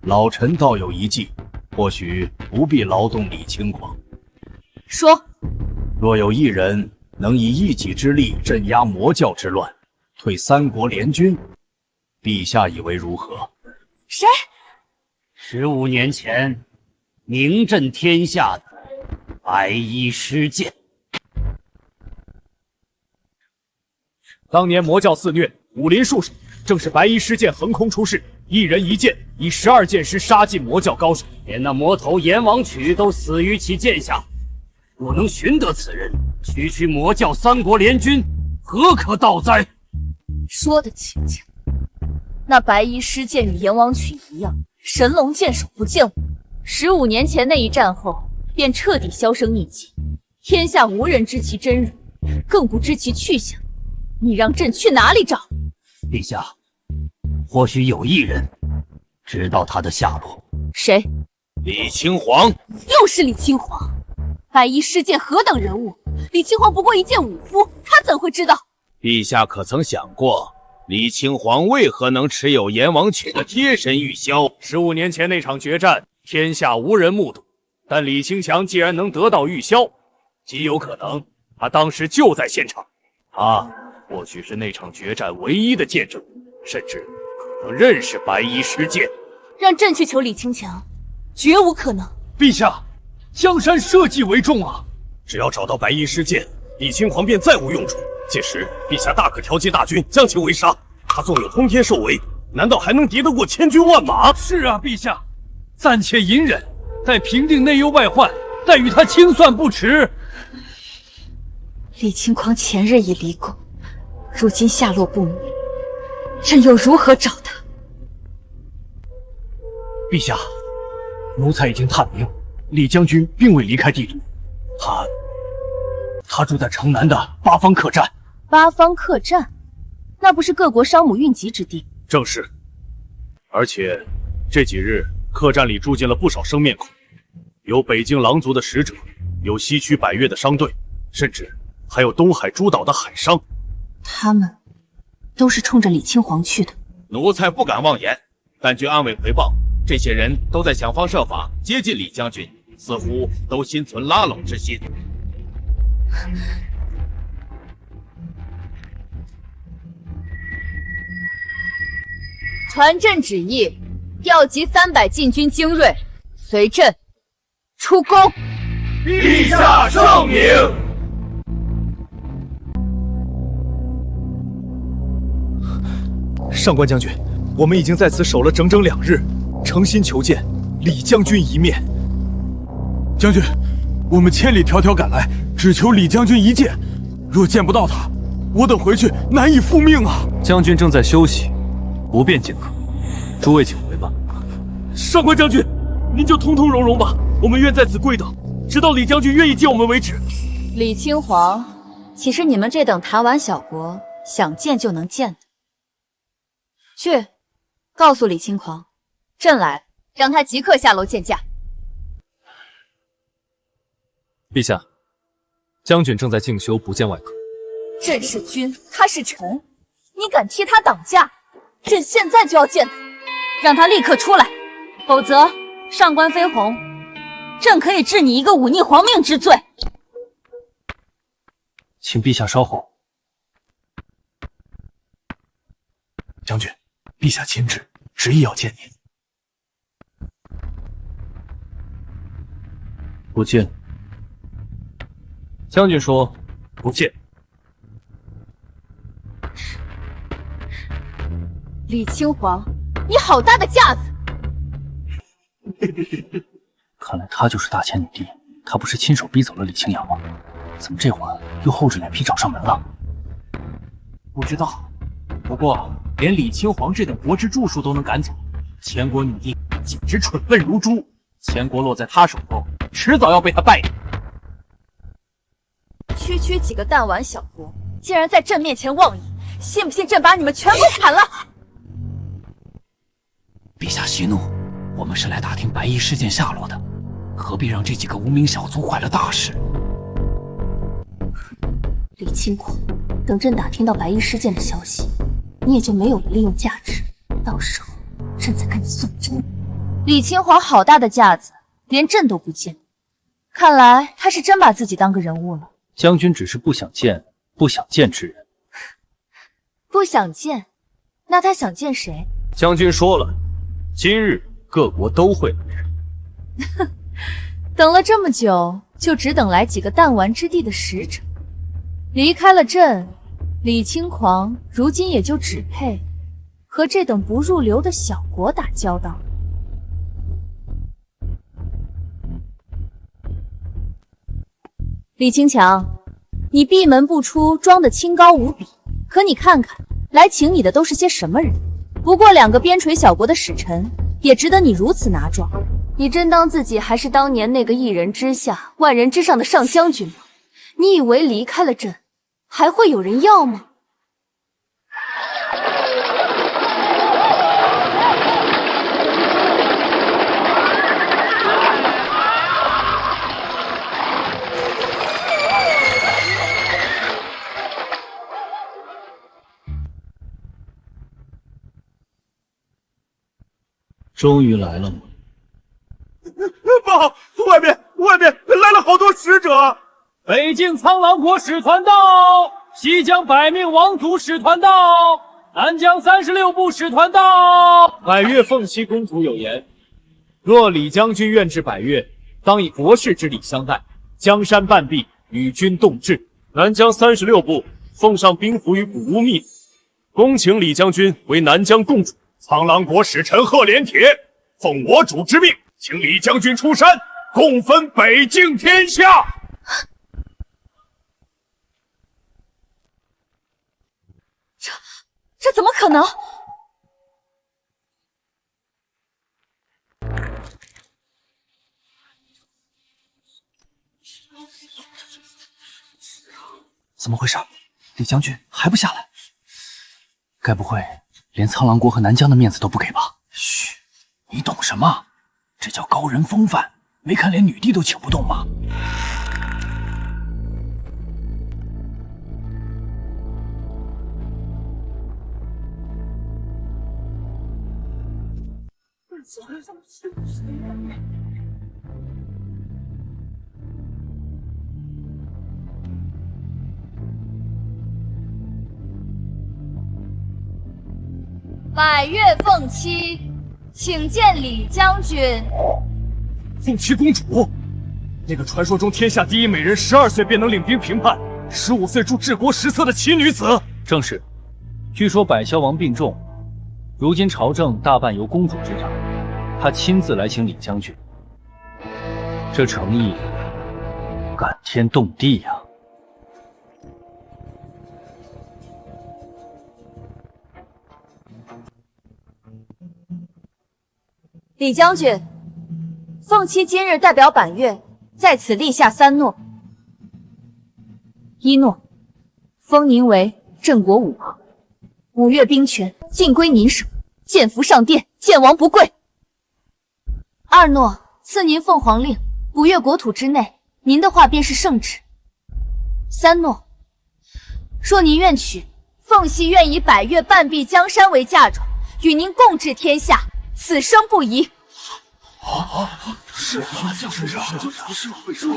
老臣倒有一计，或许不必劳动李清皇。说，若有一人能以一己之力镇压魔教之乱，退三国联军，陛下以为如何？谁？15年前名震天下的白衣施剑。当年魔教肆虐，武林术士，正是白衣施剑横空出世，一人一剑，以12剑师杀尽魔教高手，连那魔头阎王曲都死于其剑下。若能寻得此人，区魔教三国联军，何可道哉？说得轻巧。那白衣施剑与阎王曲一样，神龙见首不见尾。15年前那一战后，便彻底销声匿迹，天下无人知其真容，更不知其去向。你让朕去哪里找？陛下，或许有一人知道他的下落。谁？李清皇。又是李清皇。白衣施剑何等人物？李清皇不过一介武夫，他怎会知道？陛下可曾想过，李清皇为何能持有阎王曲的贴身玉箫？15年前那场决战，天下无人目睹，但李清强既然能得到玉箫，极有可能他当时就在现场。他或许是那场决战唯一的见证，甚至可能认识白衣施剑。让朕去求李清强，绝无可能。陛下，江山社稷为重啊！只要找到白衣施剑，李清皇便再无用处。届时，陛下大可调集大军，将其围杀。他纵有通天兽围，难道还能敌得过千军万马？是啊，陛下，暂且隐忍，待平定内忧外患，再与他清算不迟。李清狂前日已离宫，如今下落不明，朕又如何找他？陛下，奴才已经探明，李将军并未离开帝都，他住在城南的八方客栈。八方客栈，那不是各国商母运集之地？正是。而且这几日客栈里住进了不少生面孔，有北京狼族的使者，有西区百越的商队，甚至还有东海诸岛的海商。他们都是冲着李清皇去的。奴才不敢妄言，但据安委回报，这些人都在想方设法接近李将军，似乎都心存拉拢之心。传朕旨意，调集300禁军精锐，随朕出宫。陛下圣明。上官将军，我们已经在此守了整整2日，诚心求见李将军一面。将军，我们千里迢迢赶来，只求李将军一见。若见不到他，我等回去难以复命啊！将军正在休息，不便见客，诸位请回吧。上官将军，您就通通融融吧，我们愿在此跪等，直到李将军愿意见我们为止。李清皇，岂是你们这等弹丸小国想见就能见的？去，告诉李清皇，朕来了，让他即刻下楼见驾。陛下，将军正在静修，不见外客。朕是君，他是臣，你敢替他挡驾？朕现在就要见他，让他立刻出来，否则上官飞鸿，朕可以治你一个忤逆皇命之罪。请陛下稍后。将军，陛下亲旨，执意要见您。不见。将军说不见。李清皇，你好大的架子！看来她就是大千女帝，她不是亲手逼走了李清扬吗？怎么这会儿又厚着脸皮找上门了？不知道，不过连李清皇这等国之著述都能赶走，前国女帝简直蠢笨如猪。前国落在他手中，迟早要被他败掉。区几个弹丸小国，竟然在朕面前妄议，信不信朕把你们全部砍了？陛下息怒，我们是来打听白衣事件下落的，何必让这几个无名小卒坏了大事？李清狂，等朕打听到白衣事件的消息，你也就没有了利用价值，到时候朕再跟你算账。李清皇好大的架子，连朕都不见，看来他是真把自己当个人物了。将军只是不想见之人。不想见，那他想见谁？将军说了，今日各国都会来。等了这么久，就只等来几个弹丸之地的使者。离开了朕，李清狂如今也就只配和这等不入流的小国打交道。李清强，你闭门不出，装得清高无比，可你看看，来请你的都是些什么人？不过2个边陲小国的使臣，也值得你如此拿状。你真当自己还是当年那个一人之下万人之上的上将军吗？你以为离开了朕，还会有人要吗？终于来了吗？不好，外面来了好多使者！北境苍狼国使团到，西疆百命王族使团到，南疆36部使团到。百越凤栖公主有言，若李将军愿至百越，当以国士之礼相待，江山半壁，与君共治。南疆36部奉上兵符与谷物密，恭请李将军为南疆共主。苍狼国使臣贺连铁奉我主之命，请李将军出山，共分北境天下。这怎么可能？怎么回事？李将军还不下来？该不会连苍狼国和南疆的面子都不给吧？嘘，你懂什么？这叫高人风范，没看连女帝都请不动吗？百越凤七，请见李将军。凤七公主，那个传说中天下第一美人，12岁便能领兵平叛，15岁著治国实策的奇女子。正是，据说百霄王病重，如今朝政大半由公主执掌，她亲自来请李将军，这诚意感天动地呀！李将军，凤七今日代表百越在此立下3诺：一诺，封您为镇国武王，5岳兵权尽归您手，剑符上殿，见王不贵。2诺，赐您凤凰令，5岳国土之内，您的话便是圣旨。3诺，若您愿娶，凤系愿以百越半壁江山为嫁妆，与您共治天下，此生不移。是会说。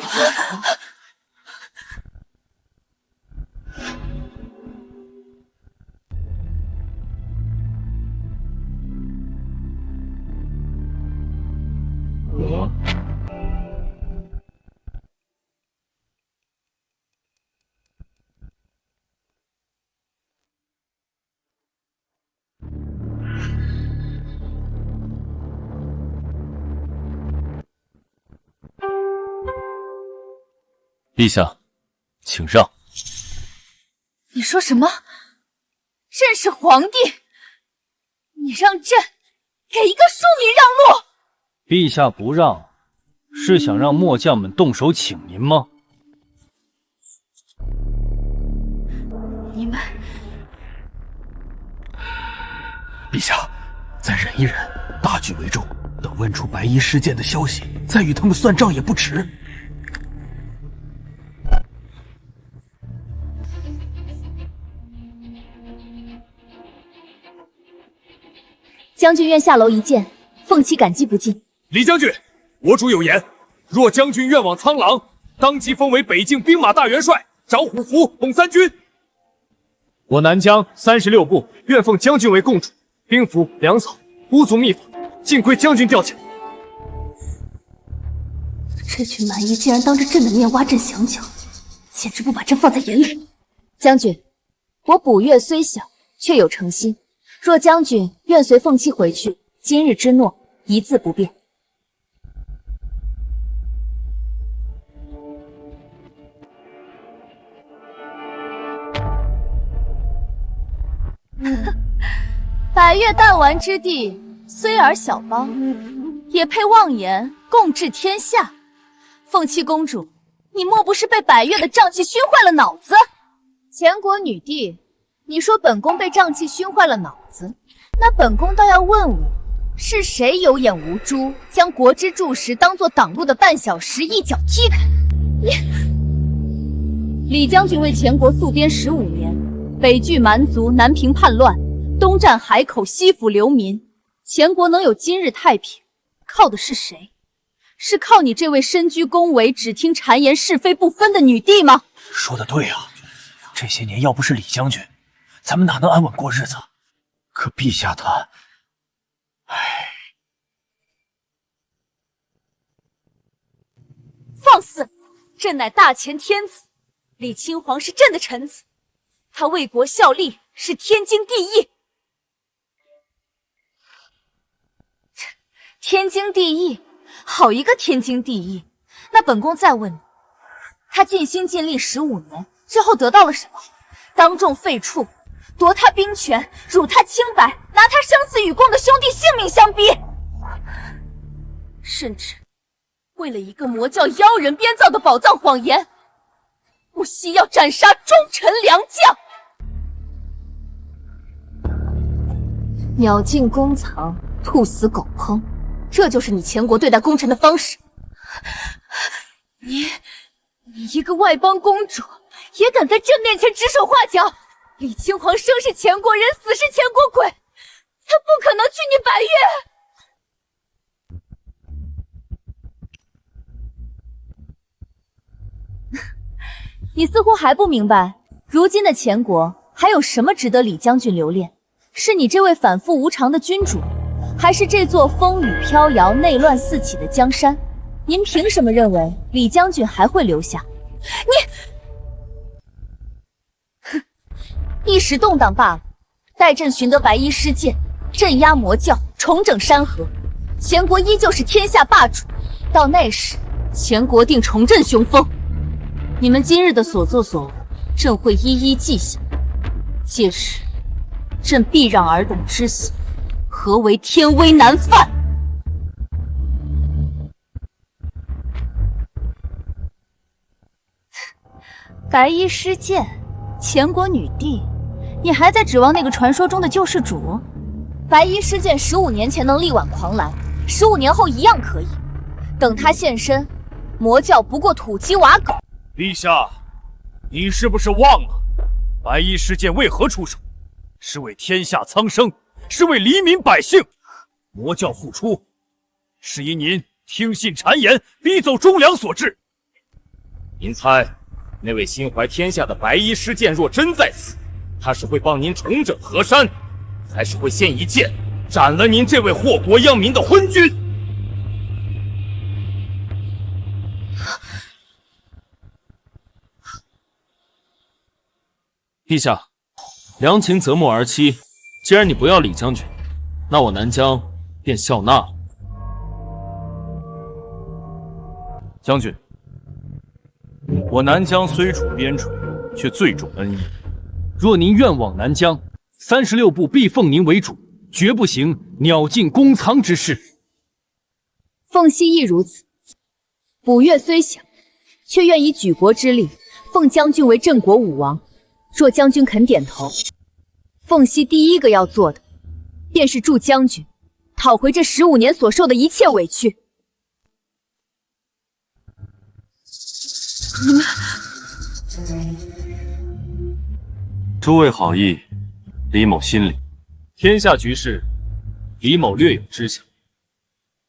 陛下，请让。你说什么？朕是皇帝，你让朕给一个庶民让路？陛下不让，是想让末将们动手请您吗？你们，陛下，再忍一忍，大局为重。等问出白衣事件的消息，再与他们算账也不迟。将军愿下楼一见，凤七感激不尽。李将军，我主有言，若将军愿往苍狼，当即封为北境兵马大元帅，掌虎符，统3军。我南疆36部愿奉将军为共主，兵符、粮草、巫族秘法，尽归将军调遣。这群蛮夷竟然当着朕的面挖朕墙角，简直不把朕放在眼里。将军，我卜月虽小，却有诚心。若将军愿随凤七回去，今日之诺一字不变。百越弹丸之地，虽尔小邦，也配妄言共治天下。凤七公主，你莫不是被百越的瘴气熏坏了脑子？前国女帝，你说本宫被瘴气熏坏了脑子，那本宫倒要问问，是谁有眼无珠，将国之柱石当作挡路的绊脚石一脚踢开？李将军为前国戍边15年，北拒蛮族，南平叛乱，东战海口，西抚流民，前国能有今日太平，靠的是谁？是靠你这位身居宫闱，只听谗言，是非不分的女帝吗？说得对啊，这些年要不是李将军，咱们哪能安稳过日子？可陛下他，放肆！朕乃大前天子，李亲皇是朕的臣子，他为国效力是天经地义。天经地义，好一个天经地义！那本宫再问你，他尽心尽力15年，最后得到了什么？当众废黜，夺他兵权，辱他清白，拿他生死与共的兄弟性命相逼，甚至为了一个魔教妖人编造的宝藏谎言，不惜要斩杀忠臣良将。鸟尽弓藏，兔死狗烹，这就是你前国对待功臣的方式。你一个外邦公主，也敢在朕面前指手画脚？李亲皇生是前国人，死是前国鬼，他不可能娶你白月。你似乎还不明白，如今的前国还有什么值得李将军留恋？是你这位反复无常的君主，还是这座风雨飘摇、内乱四起的江山？您凭什么认为李将军还会留下？一时动荡罢了，待朕寻得白衣施剑，镇压魔教，重整山河，前国依旧是天下霸主。到那时，前国定重振雄风。你们今日的所作所为，朕会一一记下。届时，朕必让尔等知晓何为天威难犯。白衣施剑，前国女帝，你还在指望那个传说中的救世主？白衣施剑15年前能力挽狂澜，15年后一样可以。等他现身，魔教不过土鸡瓦狗。陛下，你是不是忘了白衣施剑为何出手？是为天下苍生，是为黎民百姓。魔教复出，是因您听信谗言，逼走忠良所致。您猜？那位心怀天下的白衣施剑若真在此，他是会帮您重整河山，还是会先一剑斩了您这位祸国殃民的昏君？陛下，良禽择木而栖，既然你不要李将军，那我南疆便笑纳了。将军，我南疆虽处边陲，却最重恩义。若您愿往南疆，36部必奉您为主，绝不行鸟尽弓藏之事。凤溪亦如此。卜月虽小，却愿以举国之力，奉将军为镇国武王。若将军肯点头，凤溪第一个要做的，便是助将军讨回这15年所受的一切委屈。你们，诸位好意，李某心领。天下局势，李某略有知晓。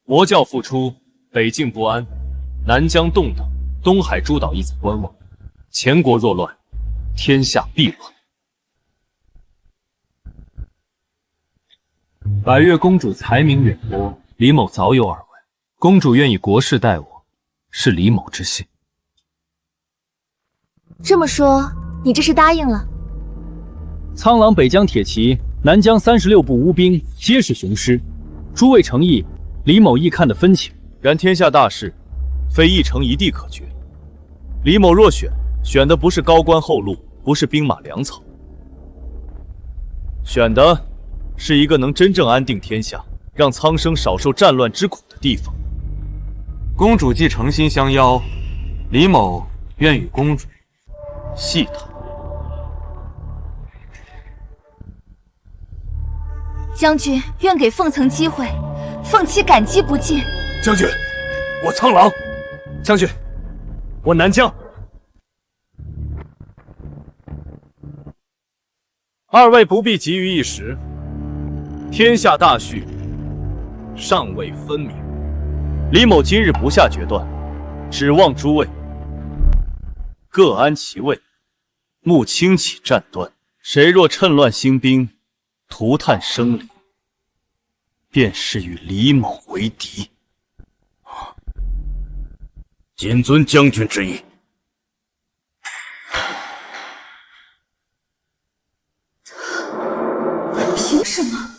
魔教复出，北境不安，南疆动荡，东海诸岛亦在观望。前国若乱，天下必乱。百越公主才名远播，李某早有耳闻。公主愿以国事待我，是李某之幸。这么说，你这是答应了？苍狼北疆铁骑，南疆36部乌兵，皆是雄师。诸位诚意，李某亦看得分清。然天下大事，非一城一地可决。李某若选的不是高官厚禄，不是兵马粮草，选的是一个能真正安定天下，让苍生少受战乱之苦的地方。公主既诚心相邀，李某愿与公主细谈。将军愿给凤层机会，凤妻感激不尽。将军，我苍狼；将军，我南疆。二位不必急于一时，天下大序尚未分明。李某今日不下决断，指望诸位各安其位，勿轻启战端。谁若趁乱兴兵，涂炭生灵，便是与李某为敌。谨遵将军之意。凭什么？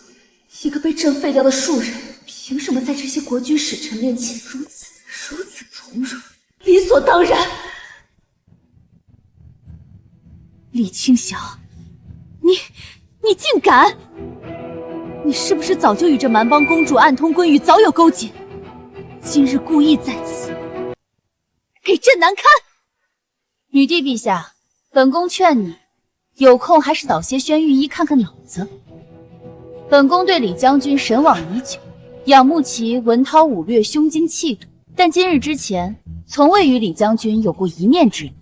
一个被朕废掉的庶人，凭什么在这些国君使臣面前如此从容，理所当然？李清晓，你竟敢！你是不是早就与这蛮邦公主暗通闺女，早有勾结？今日故意在此给朕难堪！女帝陛下，本宫劝你有空还是早些宣御医看看脑子。本宫对李将军神往已久，仰慕其文韬武略、胸襟气度，但今日之前从未与李将军有过一面之缘。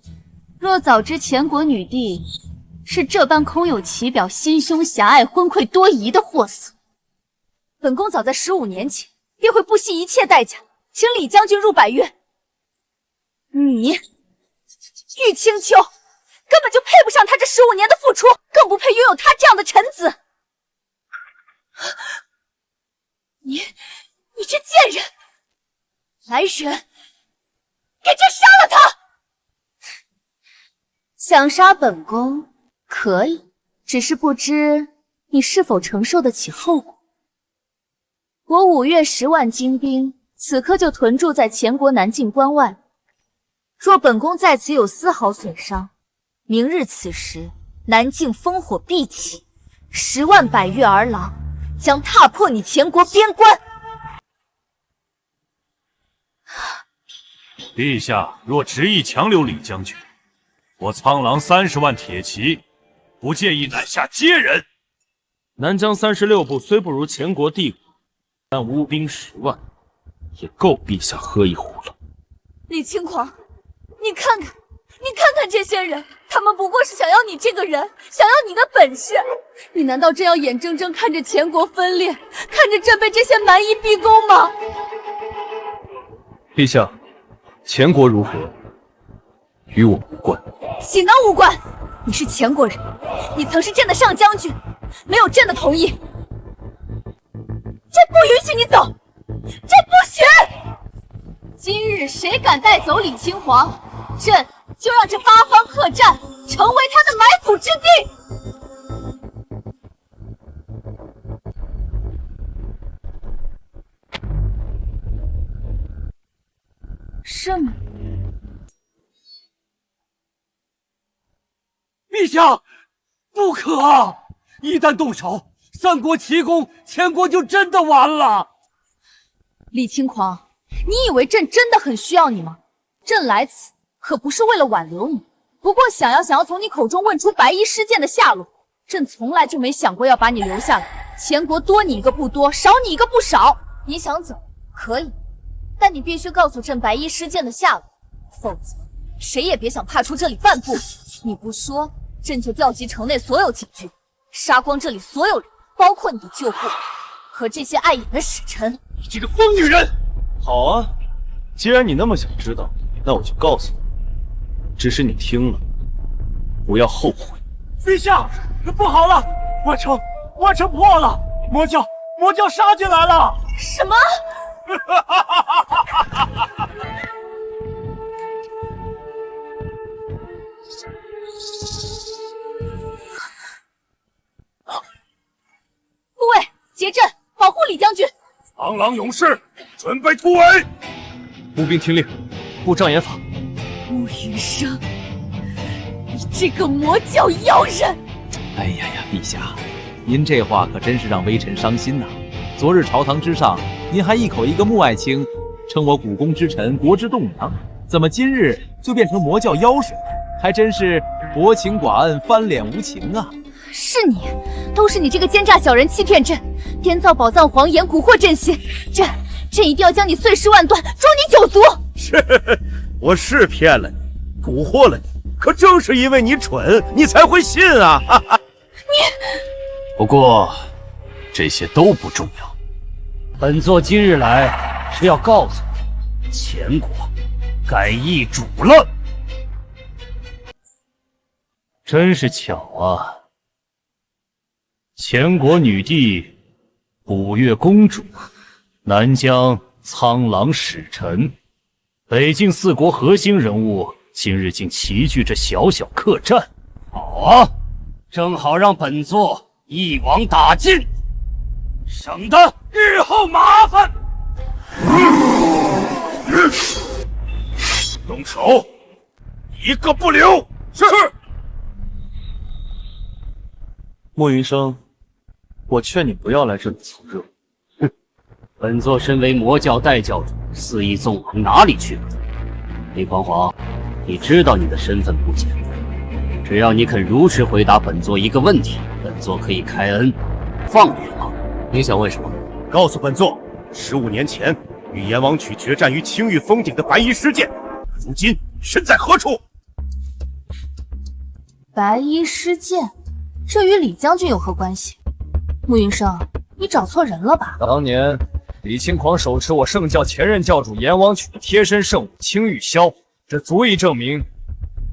若早知前国女帝是这般空有其表、心胸狭隘、昏聩多疑的货色，本宫早在15年前便会不惜一切代价请李将军入百越。你玉清秋根本就配不上他这15年的付出，更不配拥有他这样的臣子。你这贱人！来人，给朕杀了他！想杀本宫可以，只是不知你是否承受得起后果。我5月10万精兵，此刻就屯驻在前国南境关外。若本宫在此有丝毫损伤，明日此时，南境烽火必起，10万百越儿郎将踏破你前国边关。陛下若执意强留李将军，我苍狼30万铁骑，不介意南下接人。南疆36部虽不如前国帝国，但乌兵10万，也够陛下喝一壶了。李轻狂，你看看这些人，他们不过是想要你这个人，想要你的本事。你难道真要眼睁睁看着前国分裂，看着朕被这些蛮夷逼宫吗？陛下，前国如何，与我无关。岂能无关？你是前国人，你曾是朕的上将军，没有朕的同意，朕不允许你走，朕不许！今日谁敢带走李清皇，朕就让这8方客栈成为他的埋伏之地。是吗？陛下，不可！一旦动手，3国齐攻，前国就真的完了。李轻狂，你以为朕真的很需要你吗？朕来此可不是为了挽留你，不过想要从你口中问出白衣失剑的下落。朕从来就没想过要把你留下来，前国多你一个不多，少你一个不少。你想走可以，但你必须告诉朕白衣失剑的下落，否则谁也别想踏出这里半步。你不说，朕就调集城内所有禁军，杀光这里所有人，包括你的旧部和这些碍眼的使臣。你这个疯女人！好啊，既然你那么想知道，那我就告诉你，只是你听了不要后悔。陛下，不好了，万城破了，魔教杀进来了！什么？护卫，结阵，保护李将军！苍狼勇士，准备突围！步兵听令，布障眼法。穆云生，你这个魔教妖人！哎呀呀，陛下，您这话可真是让微臣伤心呐！昨日朝堂之上，您还一口一个穆爱卿，称我股肱之臣，国之栋梁，怎么今日就变成魔教妖水？还真是薄情寡恩，翻脸无情啊！是你，都是你这个奸诈小人欺骗朕，编造宝藏谎言，蛊惑朕心。朕一定要将你碎尸万段，诛你9族！我是骗了你，蛊惑了你，可正是因为你蠢，你才会信啊！哈哈。不过这些都不重要，本座今日来是要告诉你，前国改易主了。真是巧啊！前国女帝5月公主，南疆苍狼使臣，北境4国核心人物今日竟齐聚这小小客栈。好啊，正好让本座一网打尽，省得日后麻烦。动手，一个不留。是。莫云生，我劝你不要来这里凑热闹。哼，本座身为魔教代教主，肆意纵横哪里去了？李匡煌，你知道你的身份不简单，只要你肯如实回答本座一个问题，本座可以开恩放你一马。你想问什么？告诉本座，15年前与阎王曲决战于青玉峰顶的白衣师剑，如今身在何处？白衣师剑，这与李将军有何关系？慕云生，你找错人了吧？当年李轻狂手持我圣教前任教主阎王曲的贴身圣物青玉箫，这足以证明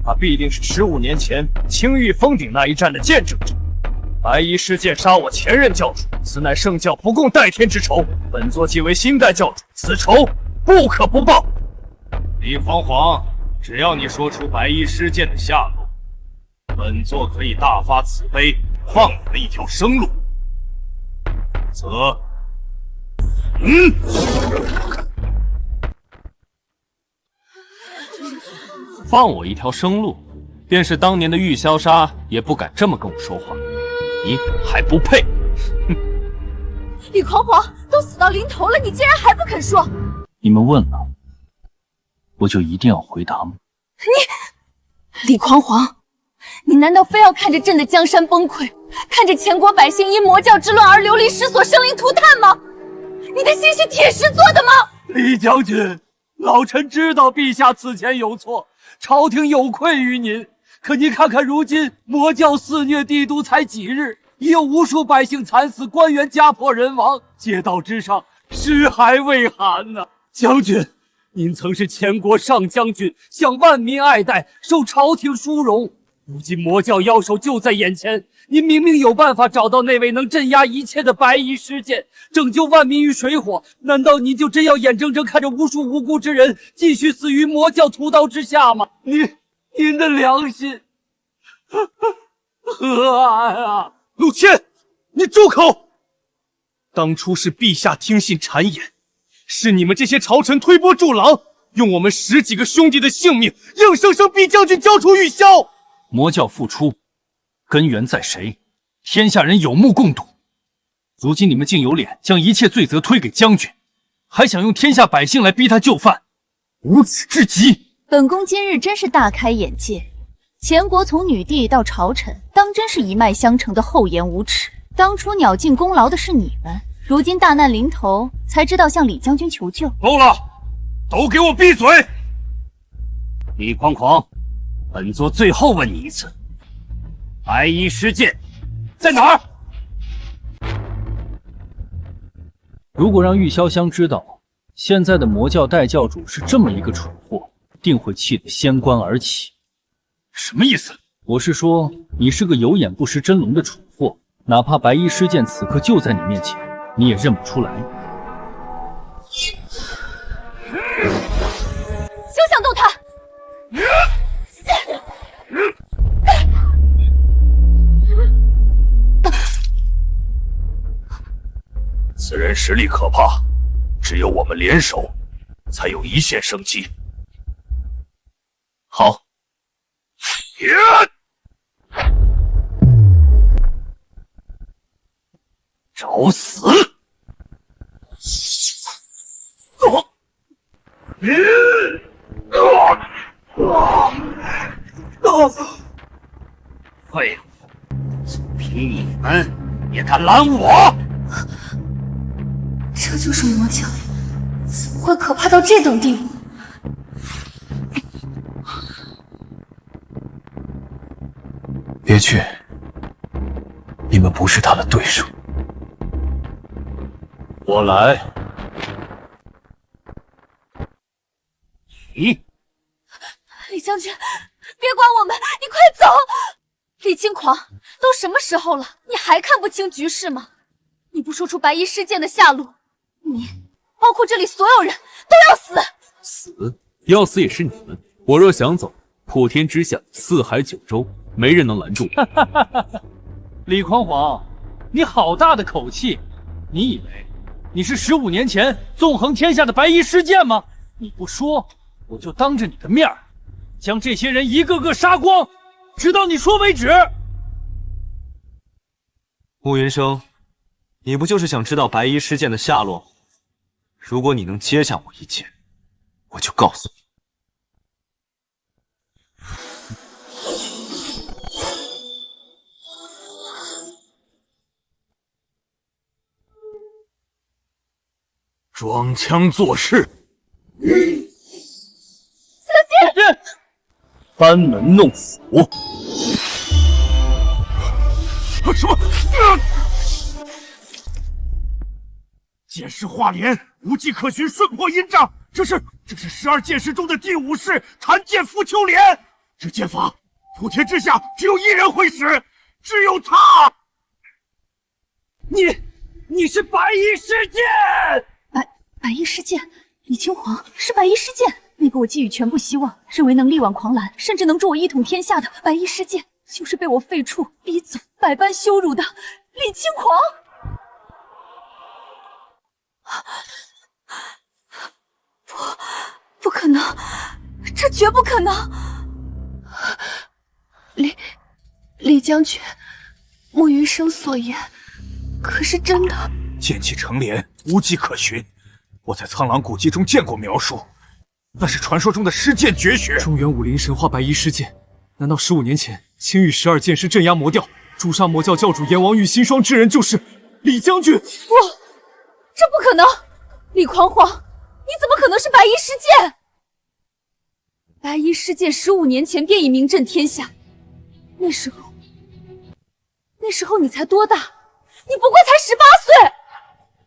他必定是15年前青玉峰顶那一战的见证者。白衣师剑杀我前任教主，此乃圣教不共戴天之仇。本座既为新代教主，此仇不可不报。李匡煌，只要你说出白衣师剑的下落，本座可以大发慈悲，放你们一条生路。则，放我一条生路，便是当年的玉箫杀也不敢这么跟我说话。你还不配！李匡煌都死到临头了，你竟然还不肯说！你们问了，我就一定要回答吗？李匡煌，你难道非要看着朕的江山崩溃，看着前国百姓因魔教之乱而流离失所、生灵涂炭吗？你的心是铁石做的吗？李将军，老臣知道陛下此前有错，朝廷有愧于您。可您看看如今魔教肆虐帝都才几日，已有无数百姓惨死，官员家破人亡，街道之上尸骸未寒呐！将军，您曾是前国上将军，享万民爱戴，受朝廷殊荣。如今魔教妖首就在眼前，您明明有办法找到那位能镇压一切的白衣师剑，拯救万民于水火，难道您就真要眼睁睁看着无数无辜之人继续死于魔教屠刀之下吗？您的良心何安啊！陆谦，你住口！当初是陛下听信谗言，是你们这些朝臣推波助澜，用我们10几个兄弟的性命，硬生生逼将军交出玉箫。魔教复出，根源在谁？天下人有目共睹。如今你们竟有脸将一切罪责推给将军，还想用天下百姓来逼他就范，无耻至极！本宫今日真是大开眼界，前国从女帝到朝臣，当真是一脉相承的厚颜无耻。当初鸟尽功劳的是你们，如今大难临头才知道向李将军求救。够了，都给我闭嘴！李匡煌，本座最后问你一次，白衣师剑在哪儿？如果让玉潇湘知道现在的魔教代教主是这么一个蠢货，定会气得掀棺而起。什么意思？我是说，你是个有眼不识真龙的蠢货，哪怕白衣师剑此刻就在你面前，你也认不出来。休想动他！此人实力可怕，只有我们联手，才有一线生机。好。找死！废物！就凭你们也敢拦我？这就是魔教，怎么会可怕到这等地步？别去，你们不是他的对手。我来。咦，李将军，别管我们，你快走！李轻狂，都什么时候了，你还看不清局势吗？你不说出白衣师剑的下落，你，包括这里所有人都要死！死？要死也是你们。我若想走，普天之下，四海九州，没人能拦住我。李匡晃，你好大的口气！你以为你是15年前纵横天下的白衣施剑吗？你不说，我就当着你的面将这些人一个个杀光，直到你说为止。慕云生，你不就是想知道白衣施剑的下落吗？如果你能接下我一剑，我就告诉你。装腔作势，班门弄斧！什么？剑式化莲，无迹可寻，瞬破阴障。这是12剑式中的第5式弹剑拂秋莲。这剑法，普天之下只有一人会使，只有他。你是白衣施剑！白衣施剑，李青黄是白衣施剑，那个我寄予全部希望，认为能力挽狂澜，甚至能助我一统天下的白衣施剑，就是被我废黜、逼走、百般羞辱的李青黄。不可能，这绝不可能！李将军，慕云生所言可是真的？剑气成莲，无迹可寻。我在苍狼古籍中见过描述，那是传说中的施剑绝学。中原武林神话白衣施剑，难道15年前青玉12剑师镇压魔教，诛杀魔教教主阎王玉心霜之人就是李将军？这不可能！李匡晃，你怎么可能是白衣施剑？白衣施剑15年前便已名震天下，那时候你才多大？你不过才18岁。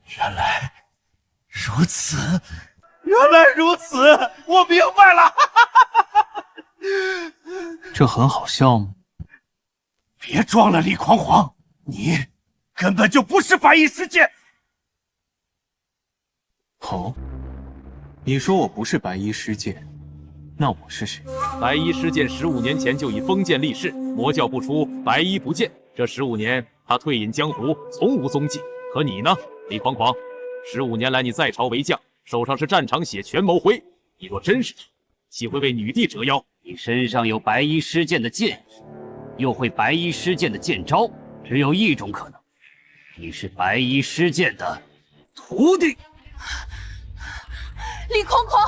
原来如此，我明白了。这很好笑吗？别装了，李匡晃，你根本就不是白衣施剑。哦，你说我不是白衣施剑，那我是谁？白衣施剑15年前就已封建立誓，魔教不出，白衣不见。这15年，他退隐江湖，从无踪迹。可你呢，李匡晃？15年来，你在朝为将，手上是战场血，权谋灰。你若真是他，岂会为女帝折腰？你身上有白衣施剑的剑意，又会白衣施剑的剑招，只有一种可能，你是白衣施剑的徒弟。李匡晃，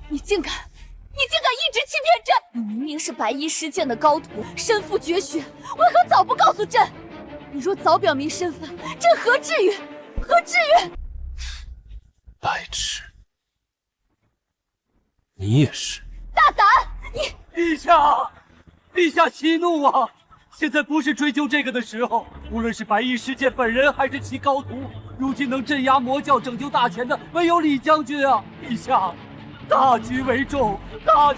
你竟敢一直欺骗朕！你明明是白衣施剑的高徒，身负绝学，为何早不告诉朕？你若早表明身份，朕何至于？白痴，你也是大胆！陛下息怒啊！现在不是追究这个的时候。无论是白衣施剑本人，还是其高徒，如今能镇压魔教、拯救大权的，唯有李将军啊！陛下，大局为重啊！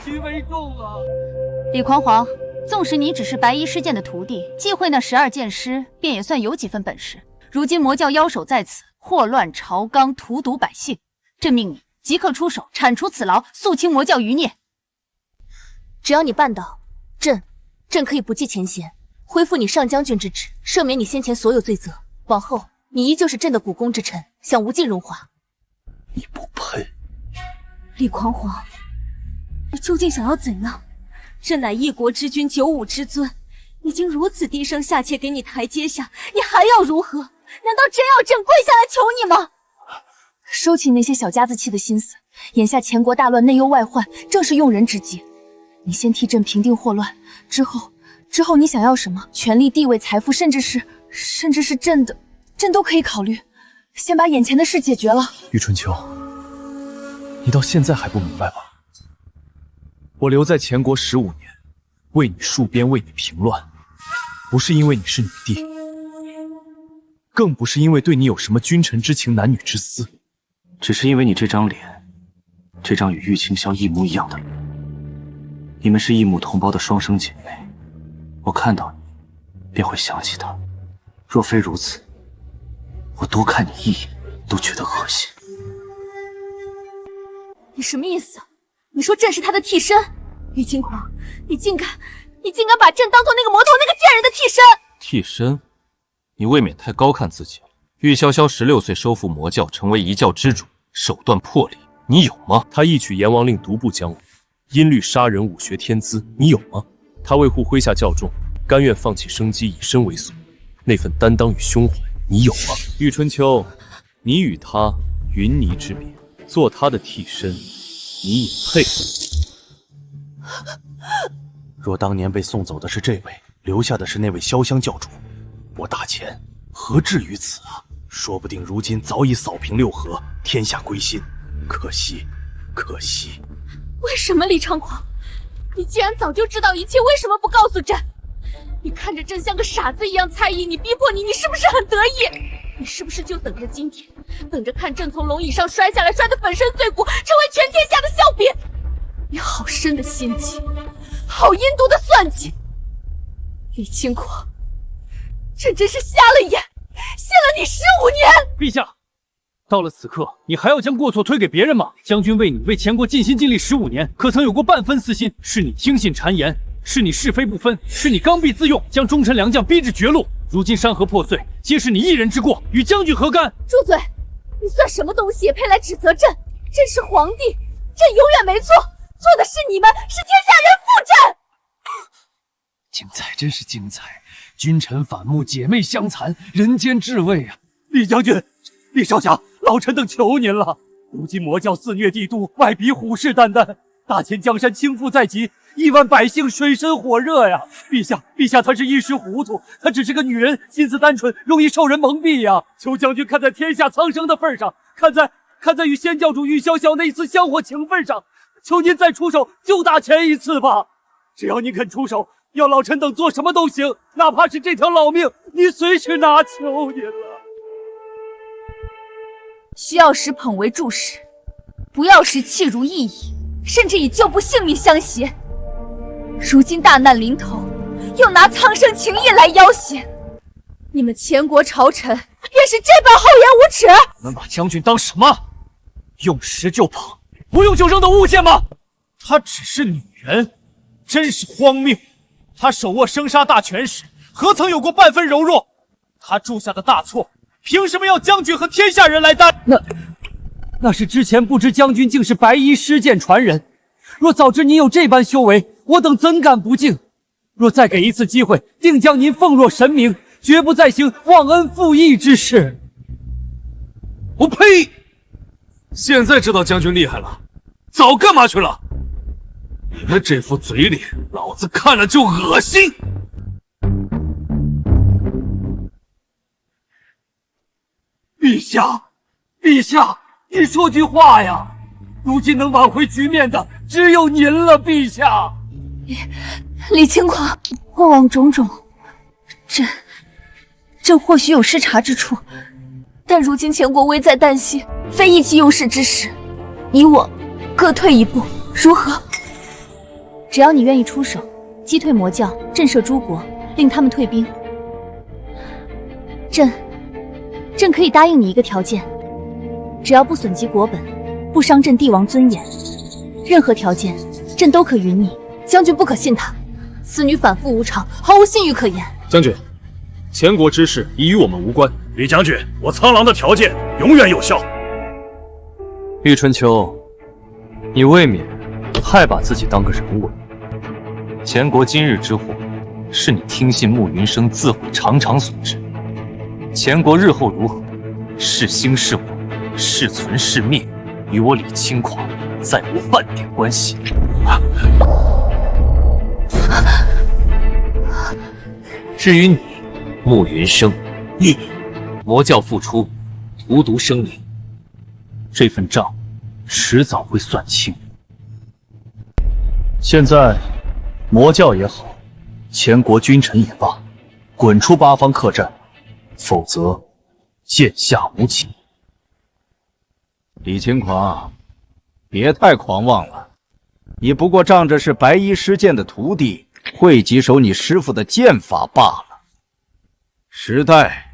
李匡晃，纵使你只是白衣施剑的徒弟，忌讳那12剑师，便也算有几分本事。如今魔教妖首在此，祸乱朝纲，荼毒百姓，朕命你即刻出手，铲除此劳，肃清魔教余孽。只要你办到，朕可以不计前嫌，恢复你上将军之职，赦免你先前所有罪责。往后你依旧是朕的股肱之臣，享无尽荣华。你不配！李匡晃，你究竟想要怎样？朕乃一国之君，95之尊，已经如此低声下气给你台阶下，你还要如何？难道真要朕跪下来求你吗？收起那些小家子气的心思，眼下前国大乱，内忧外患，正是用人之际。你先替朕平定祸乱，之后你想要什么？权力、地位、财富，甚至是朕的，朕都可以考虑。先把眼前的事解决了。余春秋，你到现在还不明白吗？我留在前国15年，为你戍边，为你平乱，不是因为你是女帝，更不是因为对你有什么君臣之情、男女之私，只是因为你这张脸，这张与玉清霄一模一样的脸。你们是异母同胞的双生姐妹，我看到你便会想起她。若非如此，我多看你一眼都觉得恶心。你什么意思？你说朕是他的替身？李轻狂，你竟敢把朕当做那个魔头那个贱人的替身！替身？你未免太高看自己了。玉箫箫16岁收复魔教，成为一教之主，手段魄力，你有吗？他一举阎王令独步江湖，音律杀人，武学天资，你有吗？他维护麾下教众，甘愿放弃生机以身为所，那份担当与胸怀，你有吗？玉春秋，你与他云泥之别，做他的替身，你也配？若当年被送走的是这位，留下的是那位潇湘教主，我大钱何至于此啊？说不定如今早已扫平六合，天下归心。可惜，可惜。为什么李猖狂？你既然早就知道一切，为什么不告诉朕？你看着朕像个傻子一样猜疑你，逼迫你，你是不是很得意？你是不是就等着今天，等着看朕从龙椅上摔下来，摔得粉身碎骨，成为全天下的笑柄？你好深的心机，好阴毒的算计！李轻狂，朕真是瞎了眼，信了你15年！陛下，到了此刻，你还要将过错推给别人吗？将军为你为前国尽心尽力15年，可曾有过半分私心？是你听信谗言，是你是非不分，是你刚愎自用，将忠臣良将逼至绝路。如今山河破碎，皆是你一人之过，与将军何干？住嘴！你算什么东西，也配来指责朕？朕是皇帝，朕永远没错，错的是你们，是天下人负朕。精彩，真是精彩！君臣反目，姐妹相残，人间至味啊！李将军，李少侠，老臣等求您了。如今魔教肆虐帝都，外敌虎视眈眈，大千江山倾覆在即，亿万百姓水深火热呀！陛下他是一时糊涂，他只是个女人，心思单纯，容易受人蒙蔽呀！求将军看在天下苍生的份上，看在与仙教主玉箫箫那一次香火情分上，求您再出手救大钱一次吧！只要您肯出手，要老臣等做什么都行，哪怕是这条老命，你随时拿，求您了。需要时捧为柱石，不要时弃如蝼蚁，甚至以救不性命相胁。如今大难临头，又拿苍生情谊来要挟，你们前国朝臣便是这般厚颜无耻！你们把将军当什么？用石就捧，不用就扔的物件吗？她只是女人，真是荒谬！她手握生杀大权时，何曾有过半分柔弱？她铸下的大错，凭什么要将军和天下人来担？那是之前不知将军竟是白衣施剑传人。若早知您有这般修为，我等怎敢不敬？若再给一次机会，定将您奉若神明，绝不再行忘恩负义之事。我呸！现在知道将军厉害了，早干嘛去了？你们这副嘴脸，老子看了就恶心。陛下，你说句话呀！如今能挽回局面的只有您了，陛下。李轻狂，过往种种，朕或许有失察之处，但如今前国危在旦夕，非意气用事之时，你我各退一步，如何？只要你愿意出手，击退魔教，震慑诸国，令他们退兵，朕可以答应你一个条件，只要不损及国本，不伤朕帝王尊严，任何条件朕都可允你。将军不可信他，此女反复无常，毫无信誉可言。将军，前国之事已与我们无关。李将军，我苍狼的条件永远有效。玉春秋，你未免太把自己当个人物了。前国今日之祸，是你听信慕云生自毁长长所致。前国日后如何，是兴是亡，是存是灭，与我李轻狂再无半点关系。至于你，慕云生，你魔教复出，荼毒生灵，这份账迟早会算清。现在，魔教也好，前国君臣也罢，滚出八方客栈，否则剑下无情。李轻狂，别太狂妄了，你不过仗着是白衣施剑的徒弟，会几手你师傅的剑法罢了。时代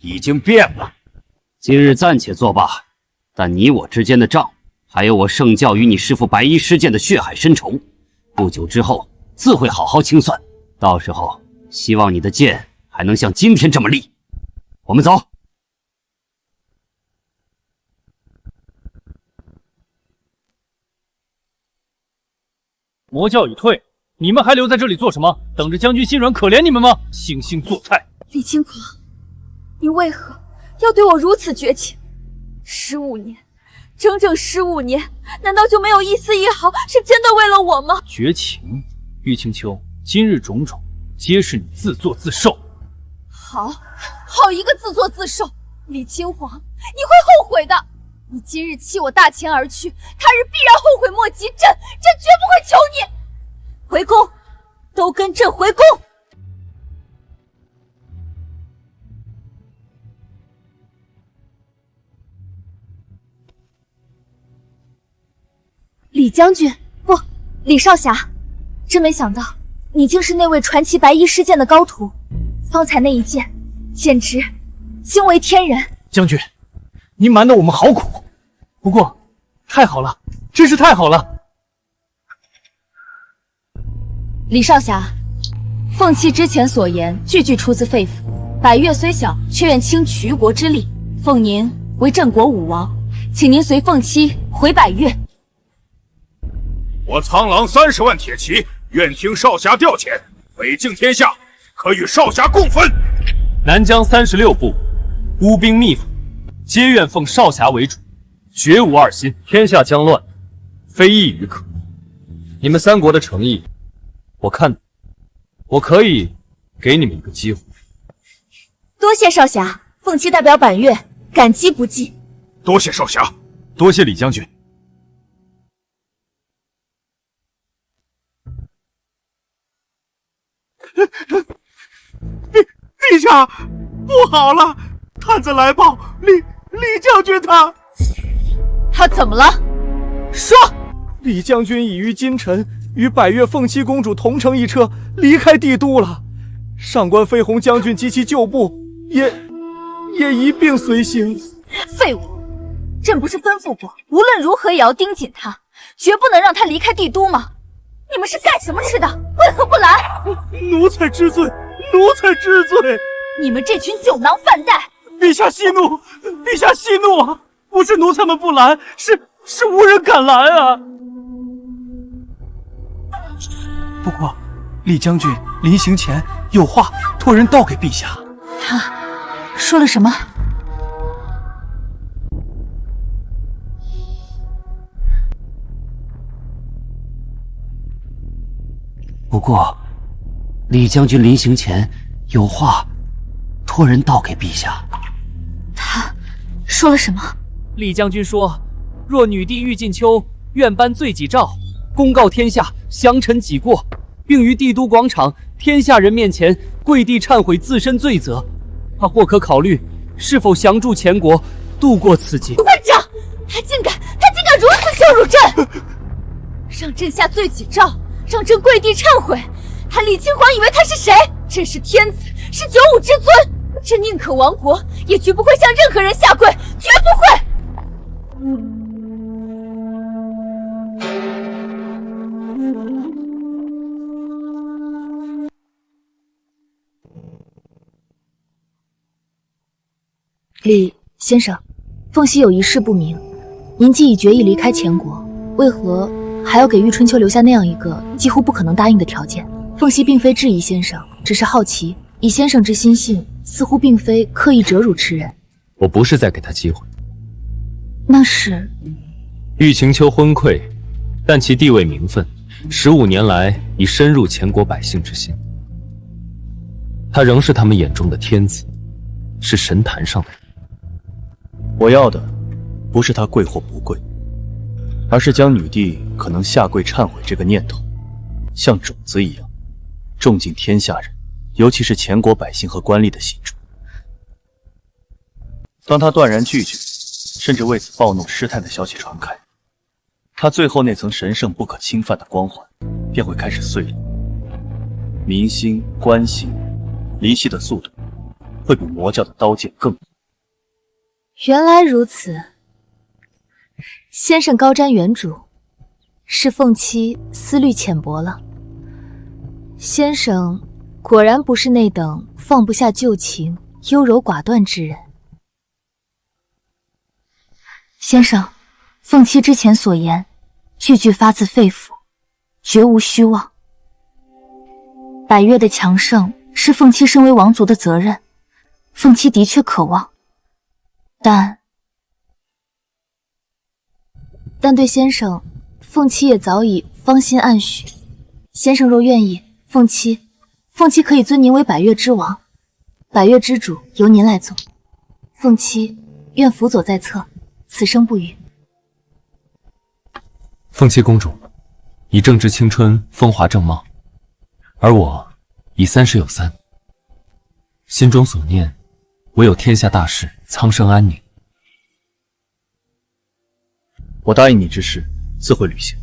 已经变了，今日暂且作罢，但你我之间的账还有我圣教与你师父白衣师剑的血海深仇，不久之后自会好好清算。到时候，希望你的剑还能像今天这么利。我们走。魔教已退，你们还留在这里做什么？等着将军心软可怜你们吗？惺惺作态！李轻狂，你为何要对我如此绝情？15年，整整15年，难道就没有一丝一毫是真的为了我吗？绝情，玉清秋，今日种种，皆是你自作自受。好一个自作自受！李清皇，你会后悔的。你今日弃我大秦而去，他日必然后悔莫及。朕绝不会求你回宫，都跟朕回宫！李将军，不，李少侠，真没想到你竟是那位传奇白衣师剑的高徒。方才那一剑，简直惊为天人。将军，您瞒得我们好苦，不过太好了，真是太好了。李少侠，凤七之前所言句句出自肺腑。百越虽小，却愿倾衢国之力，奉您为镇国武王，请您随凤七回百越。我苍狼30万铁骑，愿听少侠调遣，北境天下，可与少侠共分。南疆36部，乌兵密府，皆愿奉少侠为主，绝无二心。天下将乱，非一语可。你们三国的诚意，我看到，我可以给你们一个机会。多谢少侠，凤七代表百越，感激不尽。多谢少侠，多谢李将军。陛下，不好了！探子来报，李将军他怎么了？说！李将军已于今晨与百越凤七公主同乘一车离开帝都了，上官飞鸿将军及其旧部也一并随行。废物！朕不是吩咐过，无论如何也要盯紧他，绝不能让他离开帝都吗？你们是干什么吃的？为何不来？奴才知罪，奴才知罪。你们这群酒囊饭袋！陛下息怒，陛下息怒啊！不是奴才们不拦，是无人敢拦啊！不过，李将军临行前有话托人道给陛下。他说了什么？不过，李将军临行前有话托人道给陛下。他说了什么？李将军说，若女帝玉晋秋愿颁罪己诏，公告天下，降臣己过，并于帝都广场天下人面前跪地忏悔自身罪责，他或可考虑是否降助前国，度过此劫。混账！他竟敢如此羞辱朕！让朕下罪己诏，让朕跪地忏悔，他李清皇以为他是谁？朕是天子，是95之尊，朕宁可亡国，也绝不会向任何人下跪，绝不会！李先生，凤溪有一事不明，您既已决意离开前国，为何还要给玉春秋留下那样一个几乎不可能答应的条件？凤溪并非质疑先生，只是好奇，以先生之心性，似乎并非刻意折辱痴人。我不是在给他机会，那是玉晴秋昏聩，但其地位名分15年来已深入前国百姓之心。他仍是他们眼中的天子，是神坛上的人。我要的不是他跪或不跪，而是将女帝可能下跪忏悔这个念头，像种子一样种进天下人，尤其是前国百姓和官吏的心中。当他断然拒绝，甚至为此暴怒失态的消息传开，他最后那层神圣不可侵犯的光环便会开始碎裂，民心、官心离析的速度会比魔教的刀剑更快。原来如此，先生高瞻远瞩，是凤七思虑浅薄了。先生果然不是那等放不下旧情、优柔寡断之人。先生，凤七之前所言，句句发自肺腑，绝无虚妄。百越的强盛是凤七身为王族的责任，凤七的确渴望，但对先生，凤七也早已芳心暗许。先生若愿意，凤七可以尊您为百越之王，百越之主由您来做。凤七愿辅佐在侧，此生不渝。凤七公主，你正值青春，风华正茂，而我已30有3，心中所念，唯有天下大事，苍生安宁。我答应你之事，自会履行。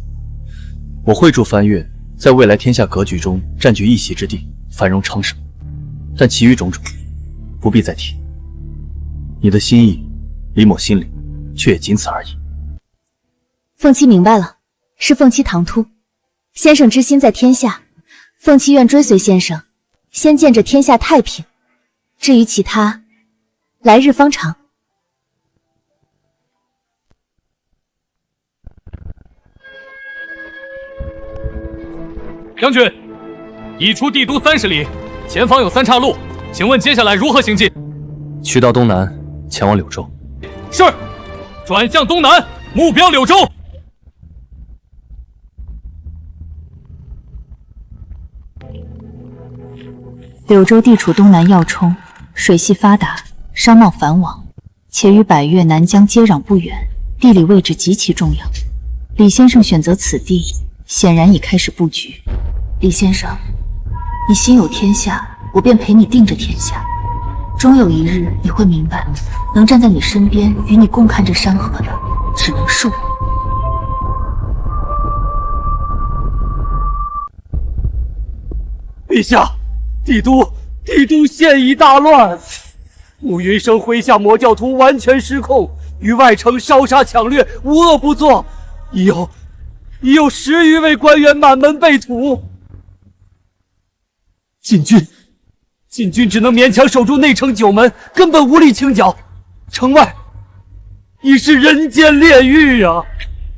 我会助藩越在未来天下格局中占据一席之地，繁荣昌盛。但其余种种，不必再提。你的心意，李某心领，却也仅此而已。凤七明白了，是凤七唐突。先生之心在天下，凤七愿追随先生，先见着天下太平。至于其他，来日方长。将军，已出帝都30里，前方有3岔路，请问接下来如何行进？取道东南，前往柳州。是，转向东南，目标柳州。柳州地处东南要冲，水系发达，商贸繁往，且与百越、南疆接壤不远，地理位置极其重要。李先生选择此地，显然已开始布局。李先生，你心有天下，我便陪你定着天下。终有一日你会明白，能站在你身边与你共看这山河的，只能是我。陛下，帝都现已大乱，慕云生麾下魔教徒完全失控，于外城烧杀抢掠，无恶不作，已有10余位官员满门被屠。禁军只能勉强守住内城9门，根本无力清剿。城外已是人间炼狱啊！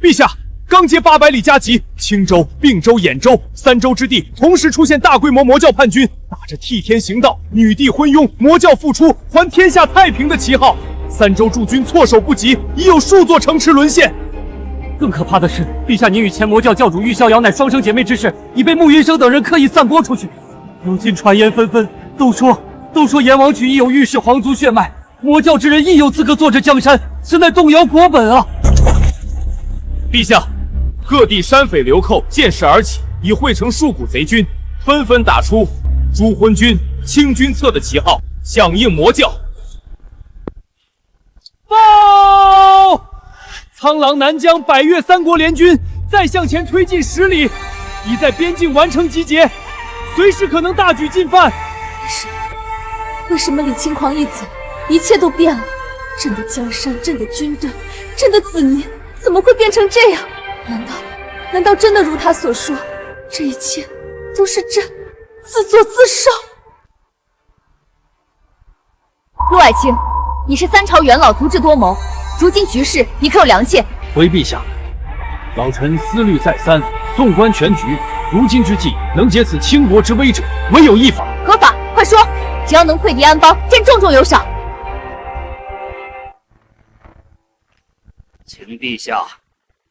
陛下，刚接800里加急，青州、并州、兖州3州之地同时出现大规模魔教叛军，打着替天行道、女帝昏庸、魔教复出、还天下太平的旗号。3州驻军措手不及，已有数座城池沦陷。更可怕的是，陛下您与前魔教教主玉逍遥乃双生姐妹之事，已被慕云生等人刻意散播出去。如今传言纷纷，都说阎王曲亦有玉氏皇族血脉，魔教之人亦有资格坐这江山，此乃动摇国本啊！陛下，各地山匪流寇见势而起，已汇成数股贼军，纷纷打出诛昏君、清君侧的旗号，响应魔教。报！苍狼、南疆、百越3国联军再向前推进10里，已在边境完成集结，随时可能大举进犯。为什么李轻狂一走，一切都变了？朕的江山，朕的军队，朕的子民，怎么会变成这样？难道真的如他所说，这一切都是朕自作自受？陆爱卿，你是3朝元老，足智多谋，如今局势，你可有良策？回陛下，老臣思虑再三，纵观全局，如今之计，能解此倾国之危者，唯有一法。何法？快说！只要能退敌安邦，朕重重有赏。请陛下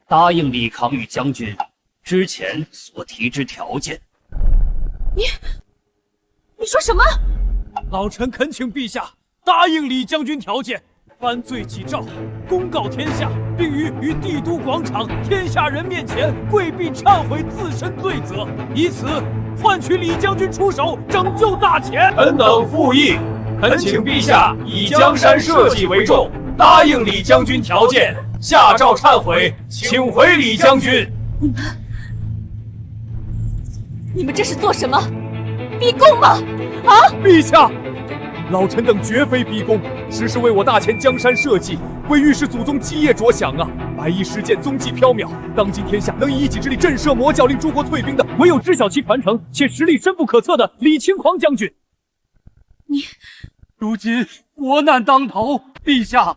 答应李康宇将军之前所提之条件。你说什么？老臣恳请陛下答应李将军条件，颁罪己诏，公告天下，并于帝都广场天下人面前跪毕忏悔自身罪责，以此换取李将军出手拯救大前。臣等附议，恳请陛下以江山社稷为重，答应李将军条件，下诏忏悔，请回李将军。你们这是做什么？逼宫吗？啊！陛下，老臣等绝非逼宫，只是为我大前江山社稷，为御史祖宗基业着想啊！白衣施剑踪迹缥缈，当今天下能以一己之力震慑魔教，令诸国退兵的，唯有知晓其传承且实力深不可测的李轻狂将军。你如今国难当头，陛下，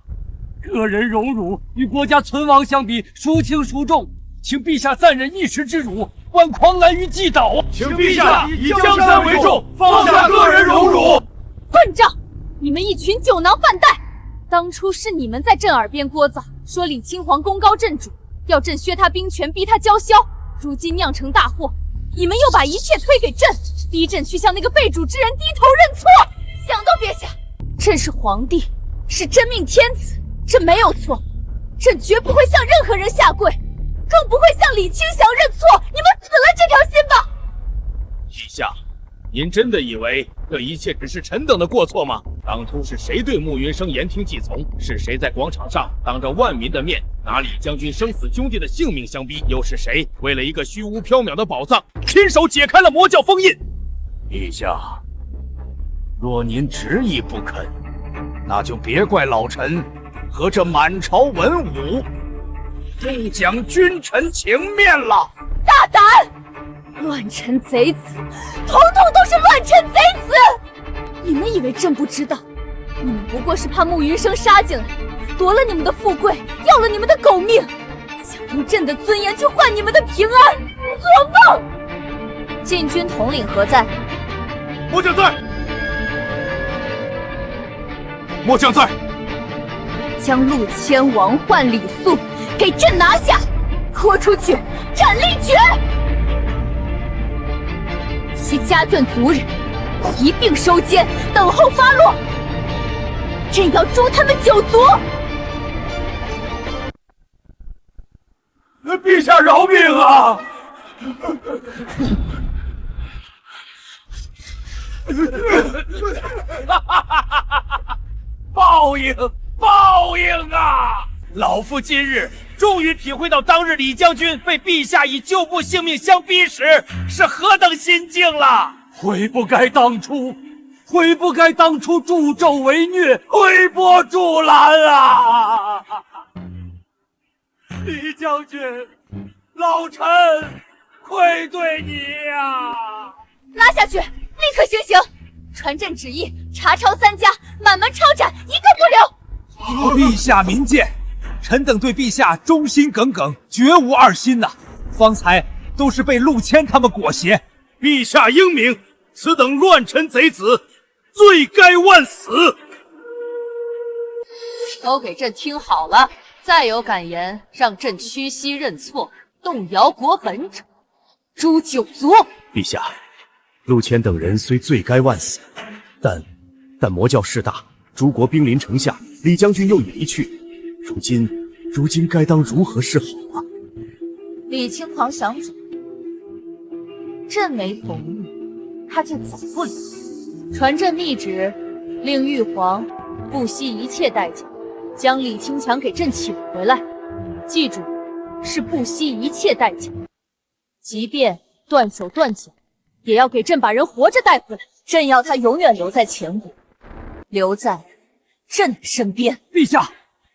个人荣辱与国家存亡相比，孰轻孰重？请陛下暂忍一时之辱，万狂澜于既倒。请陛下以江山为重，放下个人荣辱。混账！你们一群酒囊饭袋！当初是你们在朕耳边聒噪，说李轻狂功高震主，要朕削他兵权，逼他交销。如今酿成大祸，你们又把一切推给朕，逼朕去向那个被主之人低头认错。想都别想！朕是皇帝，是真命天子，朕没有错，朕绝不会向任何人下跪，更不会向李清祥认错。你们死了这条心吧！陛下，您真的以为这一切只是臣等的过错吗？当初是谁对慕云生言听计从？是谁在广场上当着万民的面拿李将军生死兄弟的性命相逼？又是谁为了一个虚无缥缈的宝藏，亲手解开了魔教封印？陛下，若您执意不肯，那就别怪老臣和这满朝文武不讲君臣情面了。大胆！乱臣贼子，统统都是乱臣贼子！你们以为朕不知道？你们不过是怕慕云生杀进来，夺了你们的富贵，要了你们的狗命，想用朕的尊严去换你们的平安，作梦！禁军统领何在？末将在。末将在。将陆谦、王焕、李肃给朕拿下，拖出去斩立决！其家眷族人一并收监，等候发落。朕要诛他们9族！陛下饶命啊！报应，报应啊！老夫今日终于体会到当日李将军被陛下以救不性命相逼时是何等心境了。悔不该当初助纣为虐，推波助澜啊！李将军，老臣愧对你呀！拉下去，立刻行刑！传朕旨意，查抄3家，满门抄斩，一个不留！陛下明鉴，臣等对陛下忠心耿耿，绝无二心呐。方才都是被陆谦他们裹挟。陛下英明，此等乱臣贼子，罪该万死！都给朕听好了，再有敢言让朕屈膝认错、动摇国本者，诛9族！陛下，陆谦等人虽罪该万死，但魔教势大，诸国兵临城下，李将军又已离去，如今该当如何是好啊？李轻狂想走，朕没同意，他就走不了。传朕密旨，令玉皇不惜一切代价将李清强给朕请回来。记住，是不惜一切代价，即便断手断脚，也要给朕把人活着带回来。朕要他永远留在前国，留在朕的身边。陛下，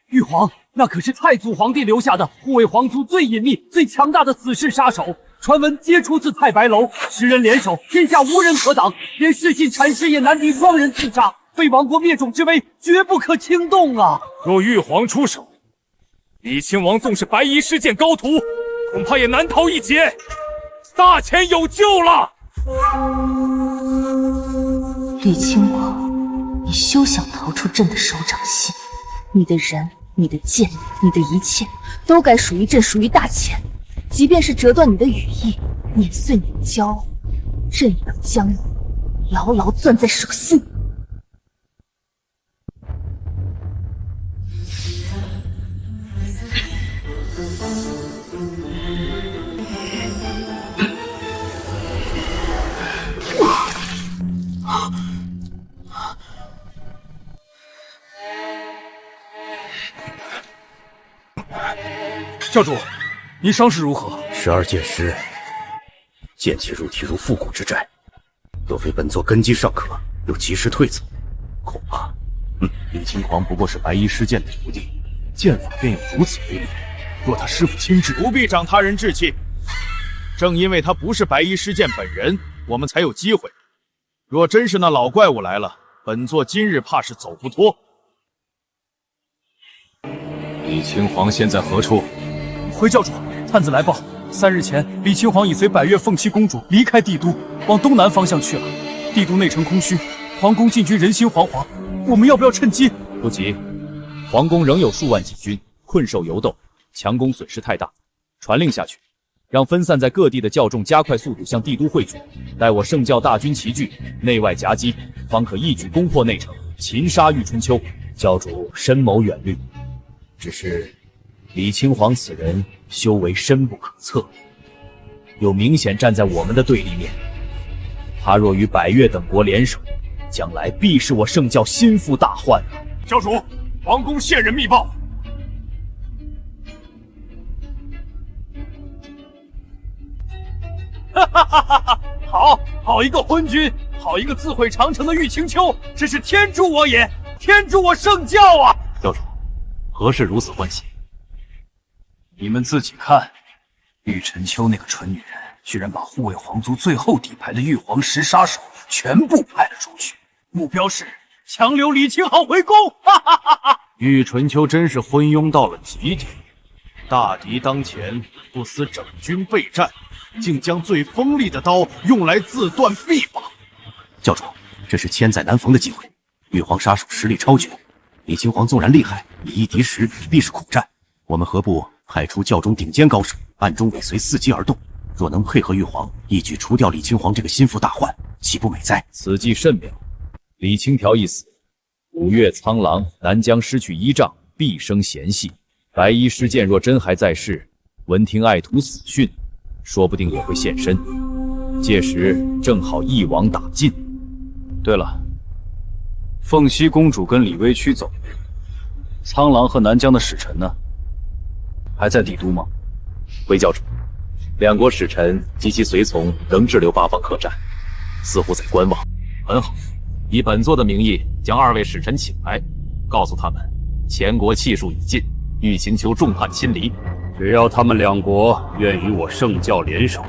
玉皇那可是太祖皇帝留下的护卫皇族最隐秘、最强大的死士杀手，传闻皆出自太白楼，10人联手，天下无人可挡，连世信禅师也难敌双人刺杀，非亡国灭种之危，绝不可轻动啊！若玉皇出手，李亲王纵是白衣施剑高徒，恐怕也难逃一劫。大前有救了！李清狂，你休想逃出朕的手掌心！你的人、你的剑、你的一切，都该属于朕，属于大前。即便是折断你的羽翼，碾碎你的骄傲，朕也要将你牢牢攥在手心。教主，您伤势如何？12剑师，剑气入体如复古之债，若非本座根基尚可，又及时退走，恐怕……李轻狂不过是白衣施剑的徒弟，剑法便有如此威力，若他师父亲至，不必长他人志气。正因为他不是白衣师剑本人，我们才有机会。若真是那老怪物来了，本座今日怕是走不脱。李青皇现在何处？回教主，探子来报，3日前，李青皇已随百越凤栖公主离开帝都，往东南方向去了。帝都内城空虚，皇宫禁军人心惶惶，我们要不要趁机？不急，皇宫仍有数万禁军困兽犹斗，强攻损失太大。传令下去，让分散在各地的教众加快速度向帝都汇聚，待我圣教大军齐聚，内外夹击，方可一举攻破内城，擒杀玉春秋。教主深谋远虑，只是李青皇此人修为深不可测，又明显站在我们的对立面。他若与百越等国联手，将来必是我圣教心腹大患啊！教主，皇宫线人密报。哈哈哈哈哈！好一个昏君，好一个自毁长城的玉清秋，真是天助我也，天助我圣教啊！教主，何事如此欢喜？你们自己看，玉晨秋那个蠢女人，居然把护卫皇族最后底牌的玉皇十杀手全部派了出去，目标是强留李清豪回宫！哈哈哈哈！玉纯秋真是昏庸到了极点，大敌当前，不思整军备战，竟将最锋利的刀用来自断臂膀。教主，这是千载难逢的机会，玉皇杀手实力超绝，李清皇纵然厉害，以一敌十必是苦战。我们何不派出教中顶尖高手，暗中尾随，伺机而动？若能配合玉皇，一举除掉李清皇这个心腹大患，岂不美哉？此计甚妙。李清条一死，五岳苍狼南疆失去依仗，必生嫌隙。白衣师剑若真还在世，闻听爱徒死讯，说不定也会现身。届时正好一网打尽。对了，凤栖公主跟李微屈走，苍狼和南疆的使臣呢？还在帝都吗？回教主，两国使臣及其随从仍滞留八方客栈，似乎在观望。很好，以本座的名义将2位使臣请来，告诉他们前国气数已尽，欲请求众叛亲离。只要他们两国愿与我圣教联手，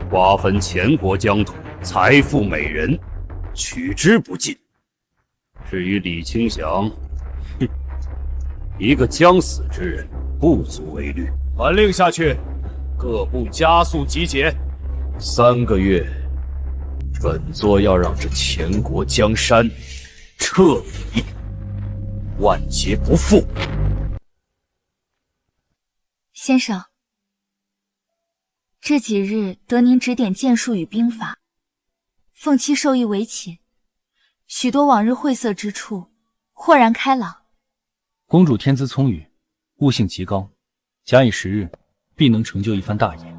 瓜分前国疆土，财富美人，取之不尽。至于李清祥，哼，一个将死之人，不足为虑。传令下去，各部加速集结。3个月，本座要让这前国江山彻底万劫不复。先生，这几日得您指点剑术与兵法，凤栖受益为勤，许多往日晦涩之处豁然开朗。公主天资聪颖，悟性极高，假以时日，必能成就一番大业。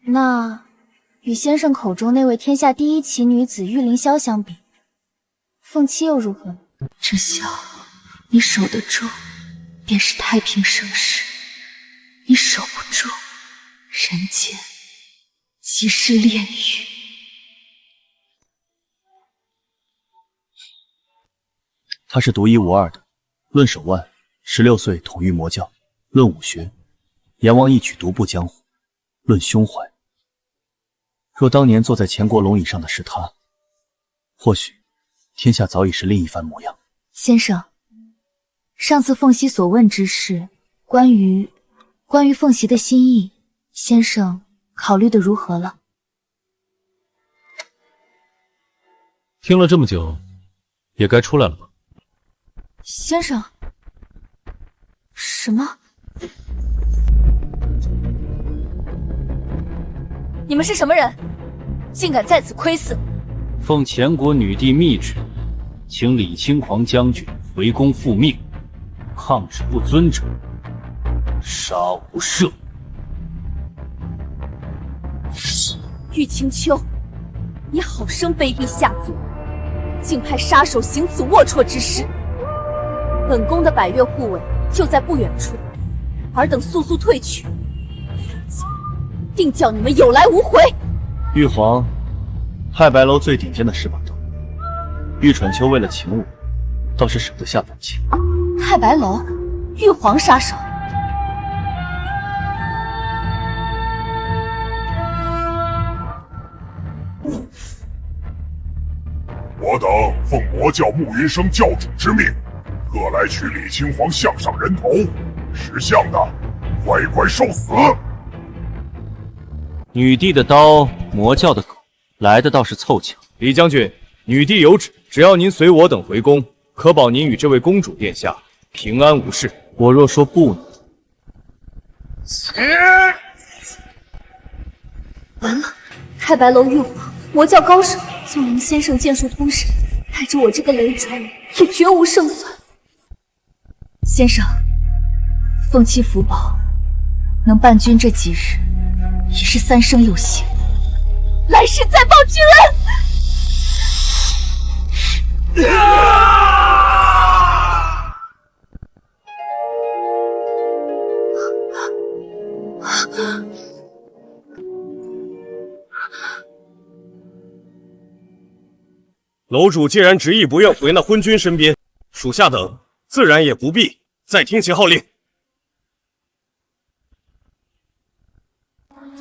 那与先生口中那位天下第一奇女子玉凌霄相比，凤栖又如何呢？这萧，你守得住，便是太平盛世；你守不住，人间即是炼狱。他是独一无二的，论手腕，16岁统御魔教；论武学，阎王一举独步江湖；论胸怀，若当年坐在前国龙椅上的是他，或许天下早已是另一番模样。先生，上次凤栖所问之事，关于凤栖的心意，先生考虑的如何了？听了这么久，也该出来了吧？先生，什么？你们是什么人？竟敢在此窥伺！奉前国女帝密旨，请李清皇将军回宫复命，抗旨不遵者，杀无赦。玉清秋，你好生卑鄙下作，竟派杀手行此龌龊之事！本宫的百越护卫就在不远处，尔等速速退去，定叫你们有来无回！玉皇，太白楼最顶尖的10把刀，玉蠢秋为了请我，倒是舍得下本钱。太白楼，玉皇杀手。我等奉魔教穆云生教主之命，特来取李青黄项上人头，识相的乖乖受死。女帝的刀，魔教的狗，来的倒是凑巧。李将军，女帝有旨，只要您随我等回宫，可保您与这位公主殿下平安无事。我若说不呢？完了，太白楼玉皇，魔教高手，纵林先生剑术通神，带着我这个雷主也绝无胜算。先生，凤栖福宝能伴君这几日，已是三生有幸。来世再报君恩。楼主既然执意不愿回那昏君身边，属下等自然也不必再听其号令。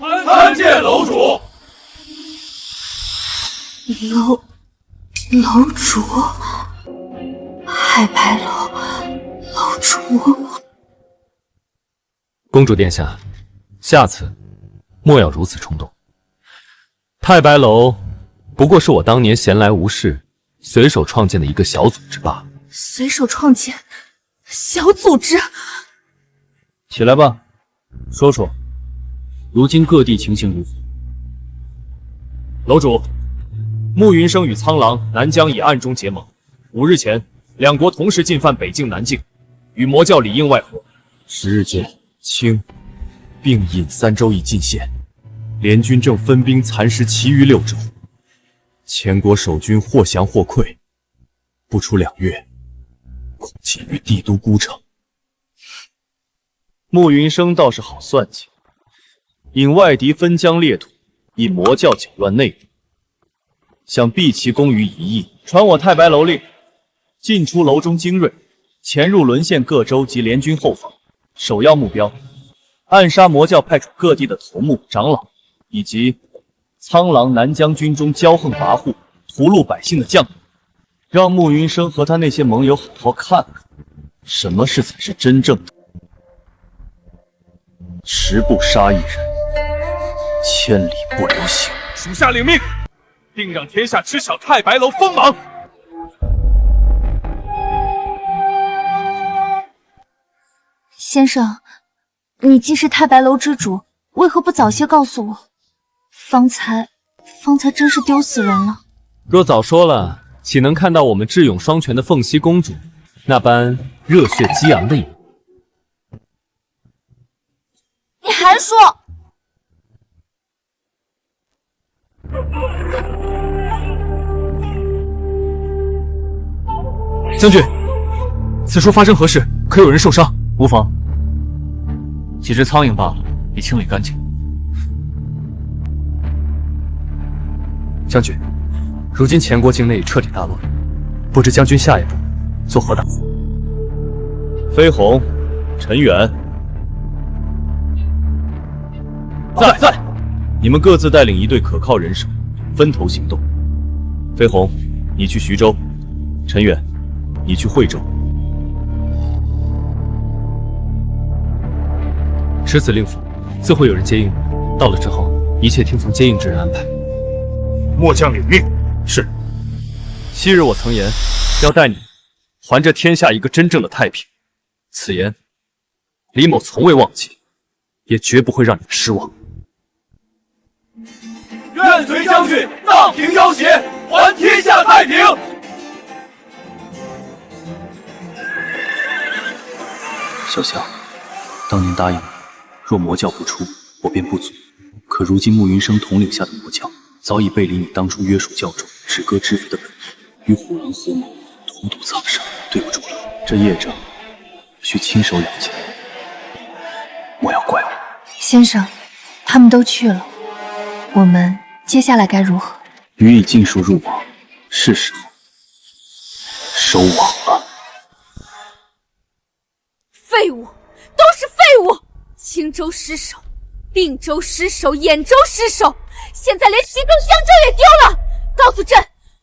参见楼主。楼主，太白楼楼主。公主殿下，下次莫要如此冲动。太白楼不过是我当年闲来无事，随手创建的一个小组织罢了。随手创建小组织？起来吧，说说，如今各地情形如何？楼主，穆云生与苍狼、南疆已暗中结盟。5日前，两国同时进犯北境、南境，与魔教里应外合。10日间，清、并尹3州已进献，联军正分兵蚕食其余6州。前国守军或降或溃，不出2月，恐进于帝都孤城。穆云生倒是好算计，引外敌分疆裂土，以魔教搅乱内部，想避其功于一役。传我太白楼令，进出楼中精锐，潜入沦陷各州及联军后方，首要目标暗杀魔教派出各地的头目、长老，以及苍狼、南疆军中骄横跋扈、屠戮百姓的将领，让穆云生和他那些盟友好好看看，什么事才是真正的10步杀一人，千里不留行。属下领命，定让天下知晓太白楼锋芒。先生，你既是太白楼之主，为何不早些告诉我？方才真是丢死人了。若早说了，岂能看到我们智勇双全的凤栖公主那般热血激昂的一幕？你还说？将军，此处发生何事？可有人受伤？无妨，几只苍蝇罢了，已清理干净。将军，如今前国境内已彻底大乱，不知将军下一步作何打算？飞鸿、陈远在，你们各自带领一队可靠人手，分头行动。飞鸿，你去徐州；陈远，你去惠州。持此令符，自会有人接应。到了之后，一切听从接应之人安排。末将领命。是。昔日我曾言，要带你还这天下一个真正的太平。此言，李某从未忘记，也绝不会让你们失望。愿随将军荡平妖邪，还天下太平。小夏，当年答应你，若魔教不出，我便不阻。可如今穆云生统领下的魔教，早已背离你当初约束教众、止戈知府的本意，与虎狼合谋，荼毒苍生。对不住了，这业障需亲手了结，莫要怪我。先生，他们都去了，我们接下来该如何？鱼已尽数入网，是时候收网了。废州失守，并州失守，兖州失守，现在连徐州、襄州也丢了。告诉朕，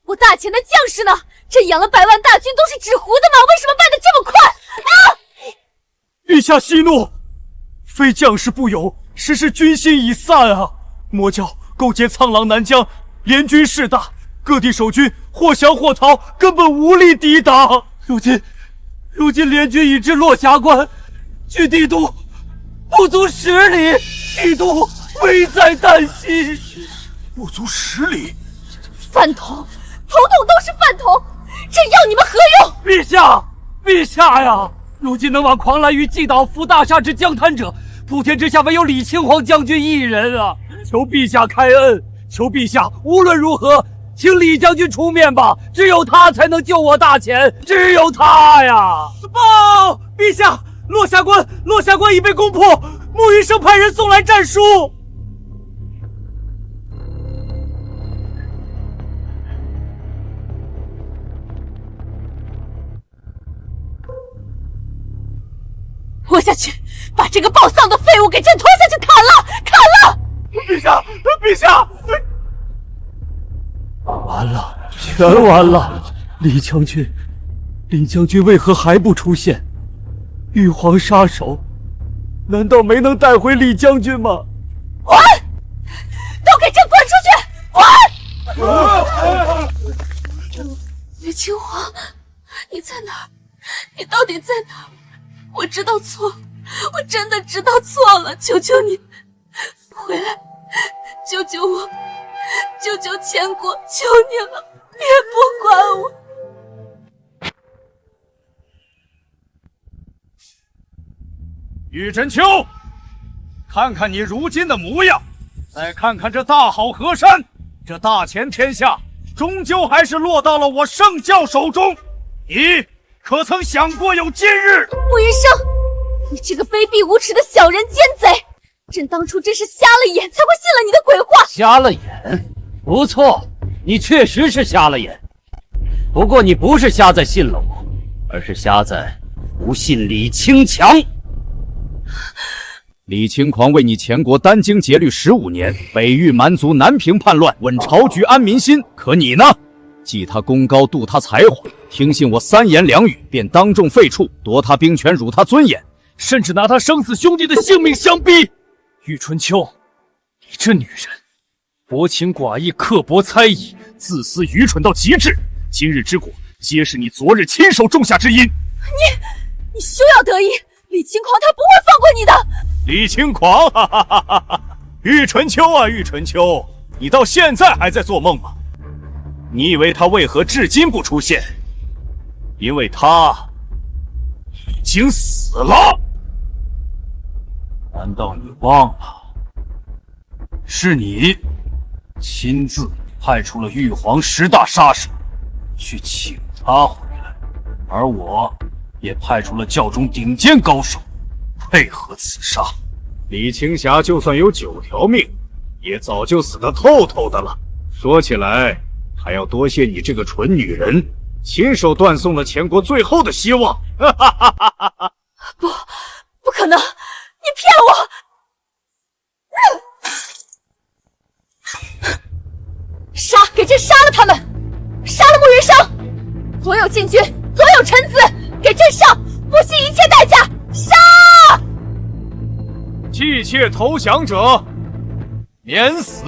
我大前的将士呢？朕养了100万大军都是纸糊的吗？为什么败得这么快啊？陛下息怒，非将士不勇，实是军心已散啊！魔教勾结苍狼南疆，联军势大，各地守军或降或逃，根本无力抵挡。如今联军已至落霞关，距帝都不足10里，帝都危在旦夕。不足10里，饭桶，统统都是饭桶，朕要你们何用？陛下呀！如今能往狂澜于既倒，扶大厦之江滩者，普天之下唯有李清皇将军一人啊！求陛下开恩，求陛下无论如何，请李将军出面吧！只有他才能救我大前，只有他呀！报！陛下，落霞关已被攻破，穆云生派人送来战书。拖下去，把这个暴丧的废物给朕拖下去砍了！陛下！完了，全完了！李将军为何还不出现？玉皇杀手，难道没能带回李将军吗？滚！都给朕滚出去！滚！李清皇，你在哪儿？你到底在哪儿？我知道错，我真的知道错了，求求你回来，救救我，救救前国，求你了，别不管我。玉真秋，看看你如今的模样，再看看这大好河山，这大前天下，终究还是落到了我圣教手中。你可曾想过有今日？穆云生，你这个卑鄙无耻的小人奸贼！朕当初真是瞎了眼，才会信了你的鬼话。瞎了眼？不错，你确实是瞎了眼。不过你不是瞎在信了我，而是瞎在不信李清强。李清狂为你前国殚精竭虑15年，北域蛮族南平叛乱，稳朝局安民心。可你呢？记他功高，度他才华，听信我3言2语，便当众废黜，夺他兵权，辱他尊严，甚至拿他生死兄弟的性命相逼。玉春秋，你这女人，薄情寡义，刻薄猜疑，自私愚蠢到极致。今日之果，皆是你昨日亲手种下之因。你休要得意，李清狂他不会放过你的。李清狂，哈哈哈哈哈！玉春秋啊，玉春秋，你到现在还在做梦吗？你以为他为何至今不出现？因为他已经死了。难道你忘了？是你亲自派出了玉皇10大杀手去请他回来，而我也派出了教中顶尖高手配合刺杀。李青霞就算有9条命，也早就死得透透的了。说起来，还要多谢你这个蠢女人，亲手断送了前国最后的希望。不可能，你骗我！给朕杀了他们，杀了穆云生，所有禁军，所有臣子，给朕上，不惜一切代价，杀！弃妾投降者免死，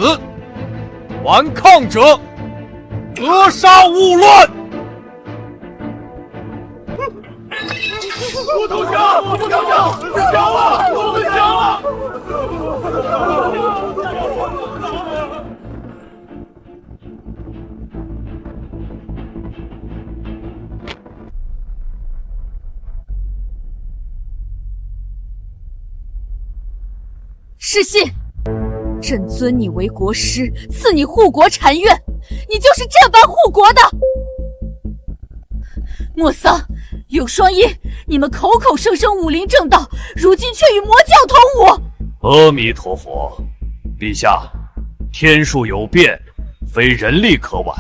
顽抗者扼杀勿乱。不投降！不投降！不投降啊！不投降啊！是信，朕尊你为国师，赐你护国禅院，你就是这般护国的。莫桑、柳双一，你们口口声声武林正道，如今却与魔教同舞。阿弥陀佛，陛下，天数有变，非人力可挽。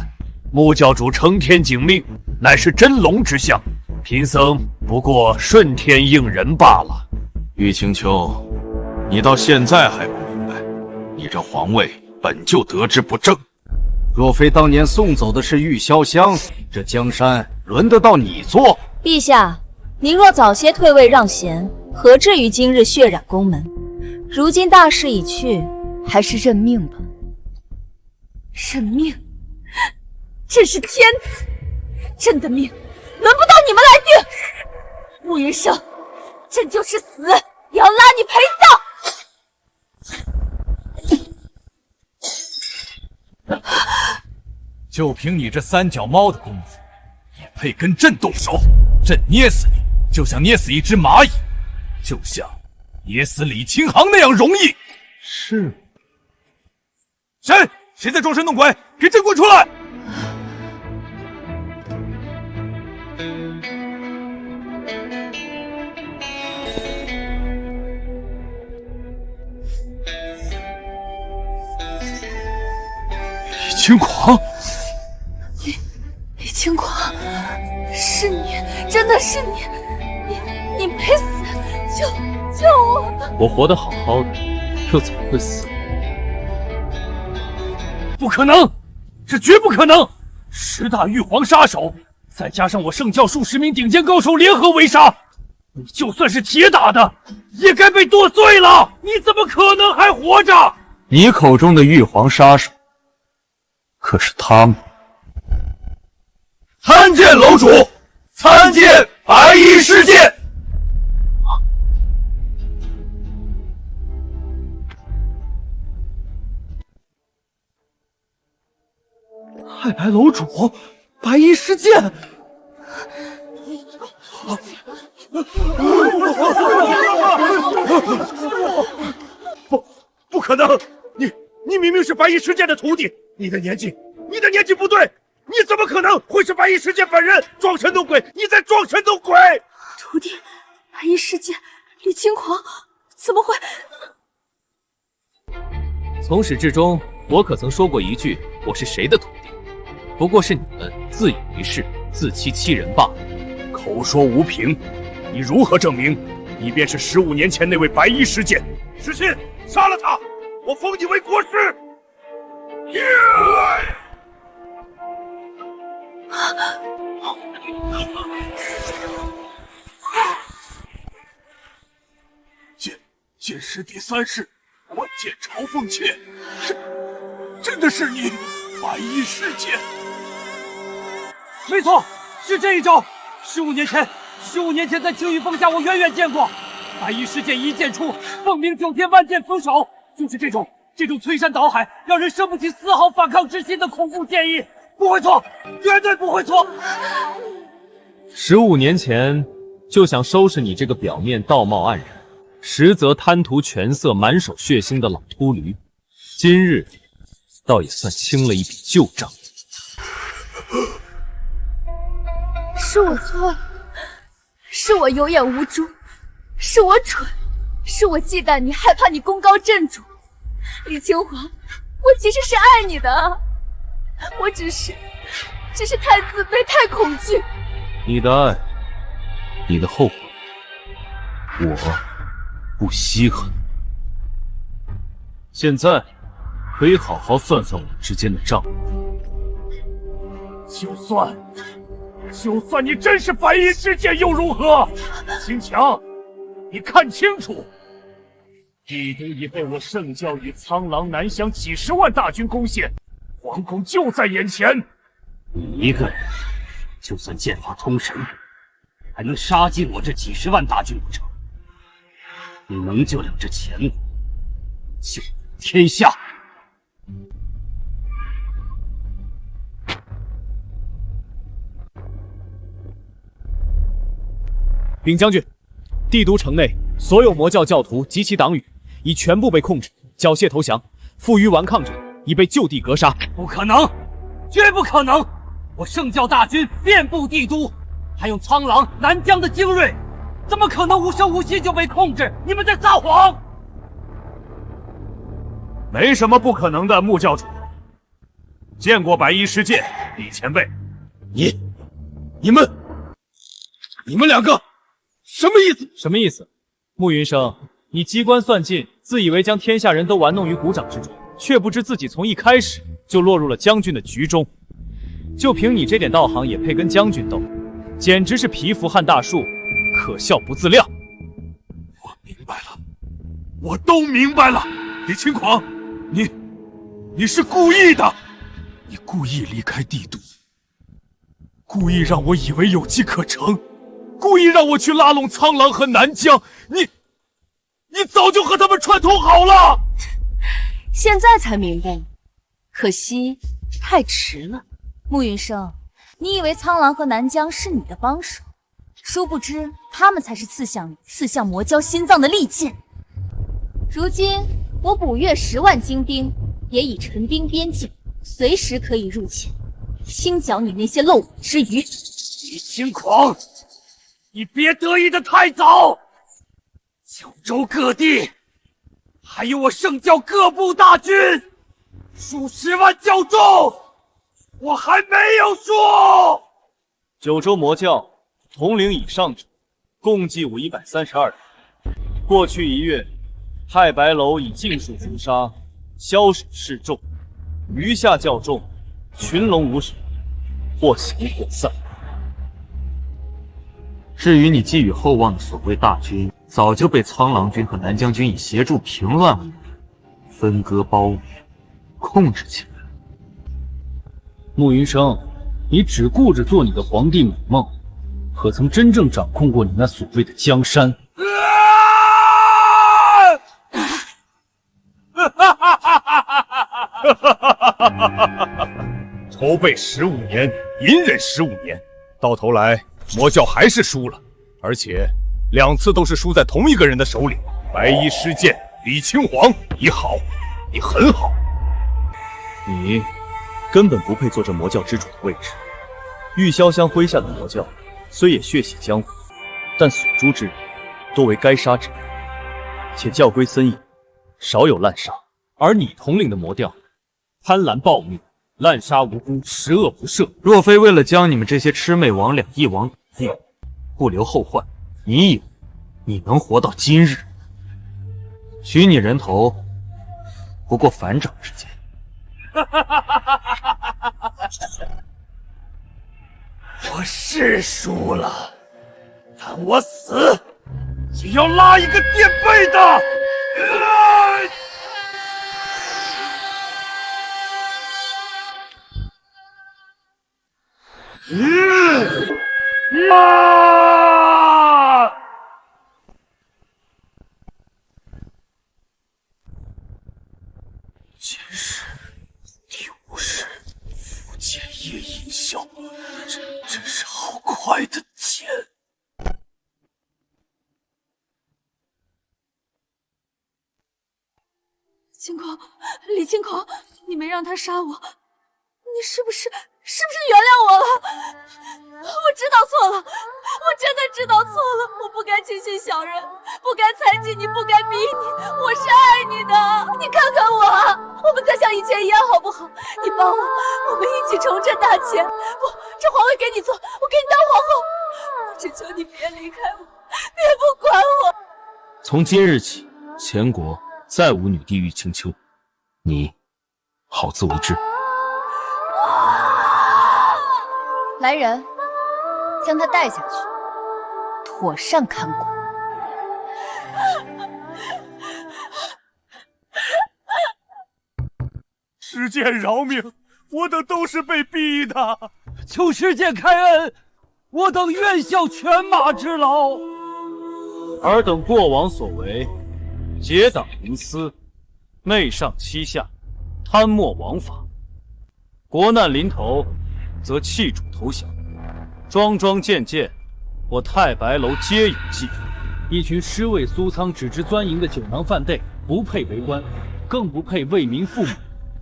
穆教主承天警命，乃是真龙之相，贫僧不过顺天应人罢了。玉清秋，你到现在还不明白，你这皇位本就得之不正。若非当年送走的是玉潇湘，这江山轮得到你做？陛下，您若早些退位让贤，何至于今日血染宫门？如今大势已去，还是认命吧。认命？朕是天子，朕的命轮不到你们来定。穆云生，朕就是死也要拉你陪葬。就凭你这三脚猫的功夫，也配跟朕动手？朕捏死你，就像捏死一只蚂蚁，就像捏死李清航那样容易。是。谁在装神弄鬼？给朕滚出来！李清狂，李清狂，是你，真的是你，你没死，救我！我活得好好的，又怎么会死？不可能，这绝不可能！10大玉皇杀手，再加上我圣教数10名顶尖高手联合围杀，你就算是铁打的，也该被剁碎了！你怎么可能还活着？你口中的玉皇杀手，可是他们？参见楼主，参见白衣师剑。太白楼主，白衣师剑。不可能！你明明是白衣师剑的徒弟，你的年纪不对，你怎么可能会是白衣师剑本人？装神弄鬼！你在装神弄鬼！徒弟，白衣师剑，李清狂，怎么会？从始至终，我可曾说过一句我是谁的徒弟？不过是你们自以为是、自欺欺人罢了。口说无凭，你如何证明你便是15年前那位白衣师剑？石信，杀了他！我封你为国师！剑师第3世，万剑朝凤妾，真的是你，白衣师剑！没错，是这一招。15年前在青玉峰下，我远远见过白衣师剑一剑出，凤鸣9天，万剑封手，就是这种摧山倒海，让人生不起丝毫反抗之心的恐怖剑意，不会错，绝对不会错。15年前就想收拾你这个表面道貌岸然，实则贪图权色、满手血腥的老秃驴，今日倒也算清了一笔旧账。是我错了，是我有眼无珠，是我蠢，是我忌惮你，害怕你功高震主。李清华，我其实是爱你的，我只是太自卑，太恐惧。你的爱，你的后悔，我不稀罕。现在可以好好算算我们之间的账。就算你真是白衣师剑又如何？秦强，你看清楚，帝都已被我圣教与苍狼南乡几10万大军攻陷，皇宫就在眼前。你一个人，就算剑法通神，还能杀尽我这几10万大军不成？你能救了这前国，救天下。禀将军，帝都城内所有魔教教徒及其党羽已全部被控制，缴械投降，负隅顽抗者已被就地格杀。不可能，绝不可能！我圣教大军遍布帝都，还有苍狼、南疆的精锐，怎么可能无声无息就被控制？你们在撒谎！没什么不可能的，穆教主。见过白衣师剑，李前辈。你们两个什么意思？什么意思？穆云生，你机关算尽，自以为将天下人都玩弄于股掌之中，却不知自己从一开始就落入了将军的局中。就凭你这点道行，也配跟将军斗？简直是蚍蜉撼大树，可笑不自量。我明白了，我都明白了。李轻狂，你是故意的，你故意离开帝都，故意让我以为有机可乘，故意让我去拉拢苍狼和南疆。你早就和他们串通好了。现在才明白，可惜太迟了。慕云生，你以为苍狼和南疆是你的帮手，殊不知他们才是刺向魔蛟心脏的利剑。如今我捕月10万精兵，也已陈兵边境，随时可以入侵，清剿你那些漏网之鱼。李轻狂，你别得意的太早。九州各地还有我圣教各部大军，数10万教众，我还没有说。九州魔教统领以上者，共计132人。过去1月，太白楼已尽数诛杀，枭首示众，余下教众群龙无首，或降或散。至于你寄予厚望的所谓大军，早就被苍狼军和南疆军以协助平乱为名，分割包围，控制起来。慕云生，你只顾着做你的皇帝美梦，可曾真正掌控过你那所谓的江山？筹备15年，隐忍15年，到头来魔教还是输了，而且2次都是输在同一个人的手里。白衣施剑，李轻狂，你好，你很好。你根本不配做这魔教之主的位置。玉潇湘麾下的魔教虽也血洗江湖，但所诛之人多为该杀之人，且教规森严，少有滥杀。而你统领的魔调贪婪暴虐，滥杀无辜，十恶不赦。若非为了将你们这些魑魅魍魉一网打尽，不留后患，你以为你能活到今日？取你人头，不过反掌之间。我是输了，但我死也要拉一个垫背的。今日第5世福建夜饮笑，真是好快的剑。轻狂，李轻狂，你没让他杀我，你是不是原谅我了？我知道错了，我真的知道错了，我不该轻信小人，不该猜忌你，不该逼你，我是爱你的。你看看我们再像以前一样好不好？你帮我们一起重振大秦。不，这皇位给你做，我给你当皇后。我只求你别离开我，别不管我。从今日起，前国再无女帝玉清秋，你好自为之。来人，将他带下去，妥善看管。师剑饶命，我等都是被逼的。求师剑开恩，我等愿效犬马之劳。尔等过往所为，结党营私，媚上欺下，贪墨枉法，国难临头，则弃主投降，桩桩件件，我太白楼皆有记。一群尸位苏苍、只知钻营的酒囊饭袋，不配为官，更不配为民父母。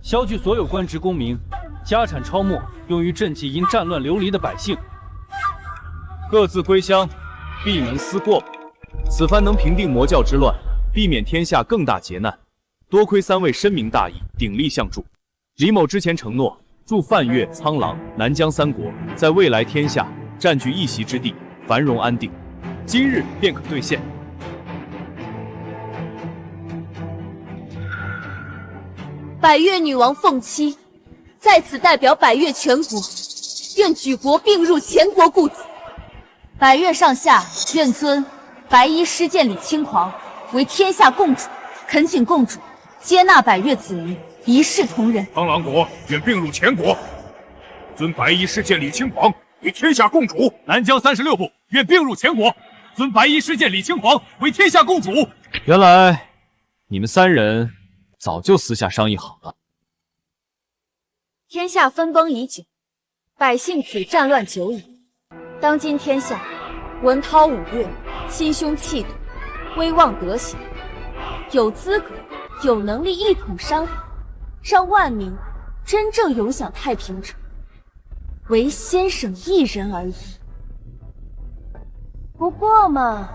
削去所有官职功名，家产抄没，用于赈济因战乱流离的百姓。各自归乡，闭门思过吧。此番能平定魔教之乱，避免天下更大劫难，多亏3位深明大义，鼎力相助。李某之前承诺，助梵越、苍狼、南疆3国在未来天下占据一席之地，繁荣安定，今日便可兑现。百越女王凤七在此代表百越全国，愿举国并入前国故土。百越上下愿尊白衣施剑李轻狂为天下共主，恳请共主接纳百越子民，一视同仁。苍狼国愿并入前国，尊白衣施剑李轻狂为天下共主。南疆36部愿并入前国，尊白衣施剑李轻狂为天下共主。原来你们3人早就私下商议好了。天下分崩已久，百姓苦战乱久矣。当今天下，文韬武略，心胸气度，威望德行，有资格、有能力一统山河，让万民真正永享太平者，唯先生一人而已。不过嘛，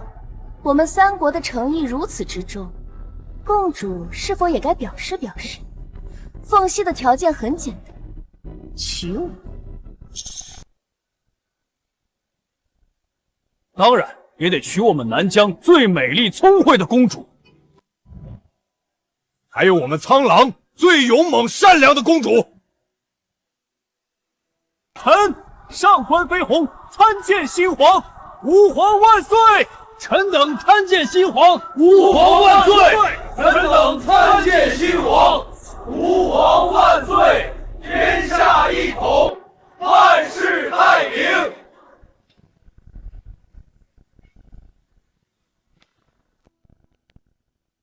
我们3国的诚意如此之重，共主是否也该表示表示？凤溪的条件很简单，娶我。当然也得娶我们南疆最美丽聪慧的公主，还有我们苍狼最勇猛善良的公主。臣上官飞鸿参见新皇，吾皇万岁！臣等参见新皇，吾皇万岁！臣等参见新皇，吾皇万岁！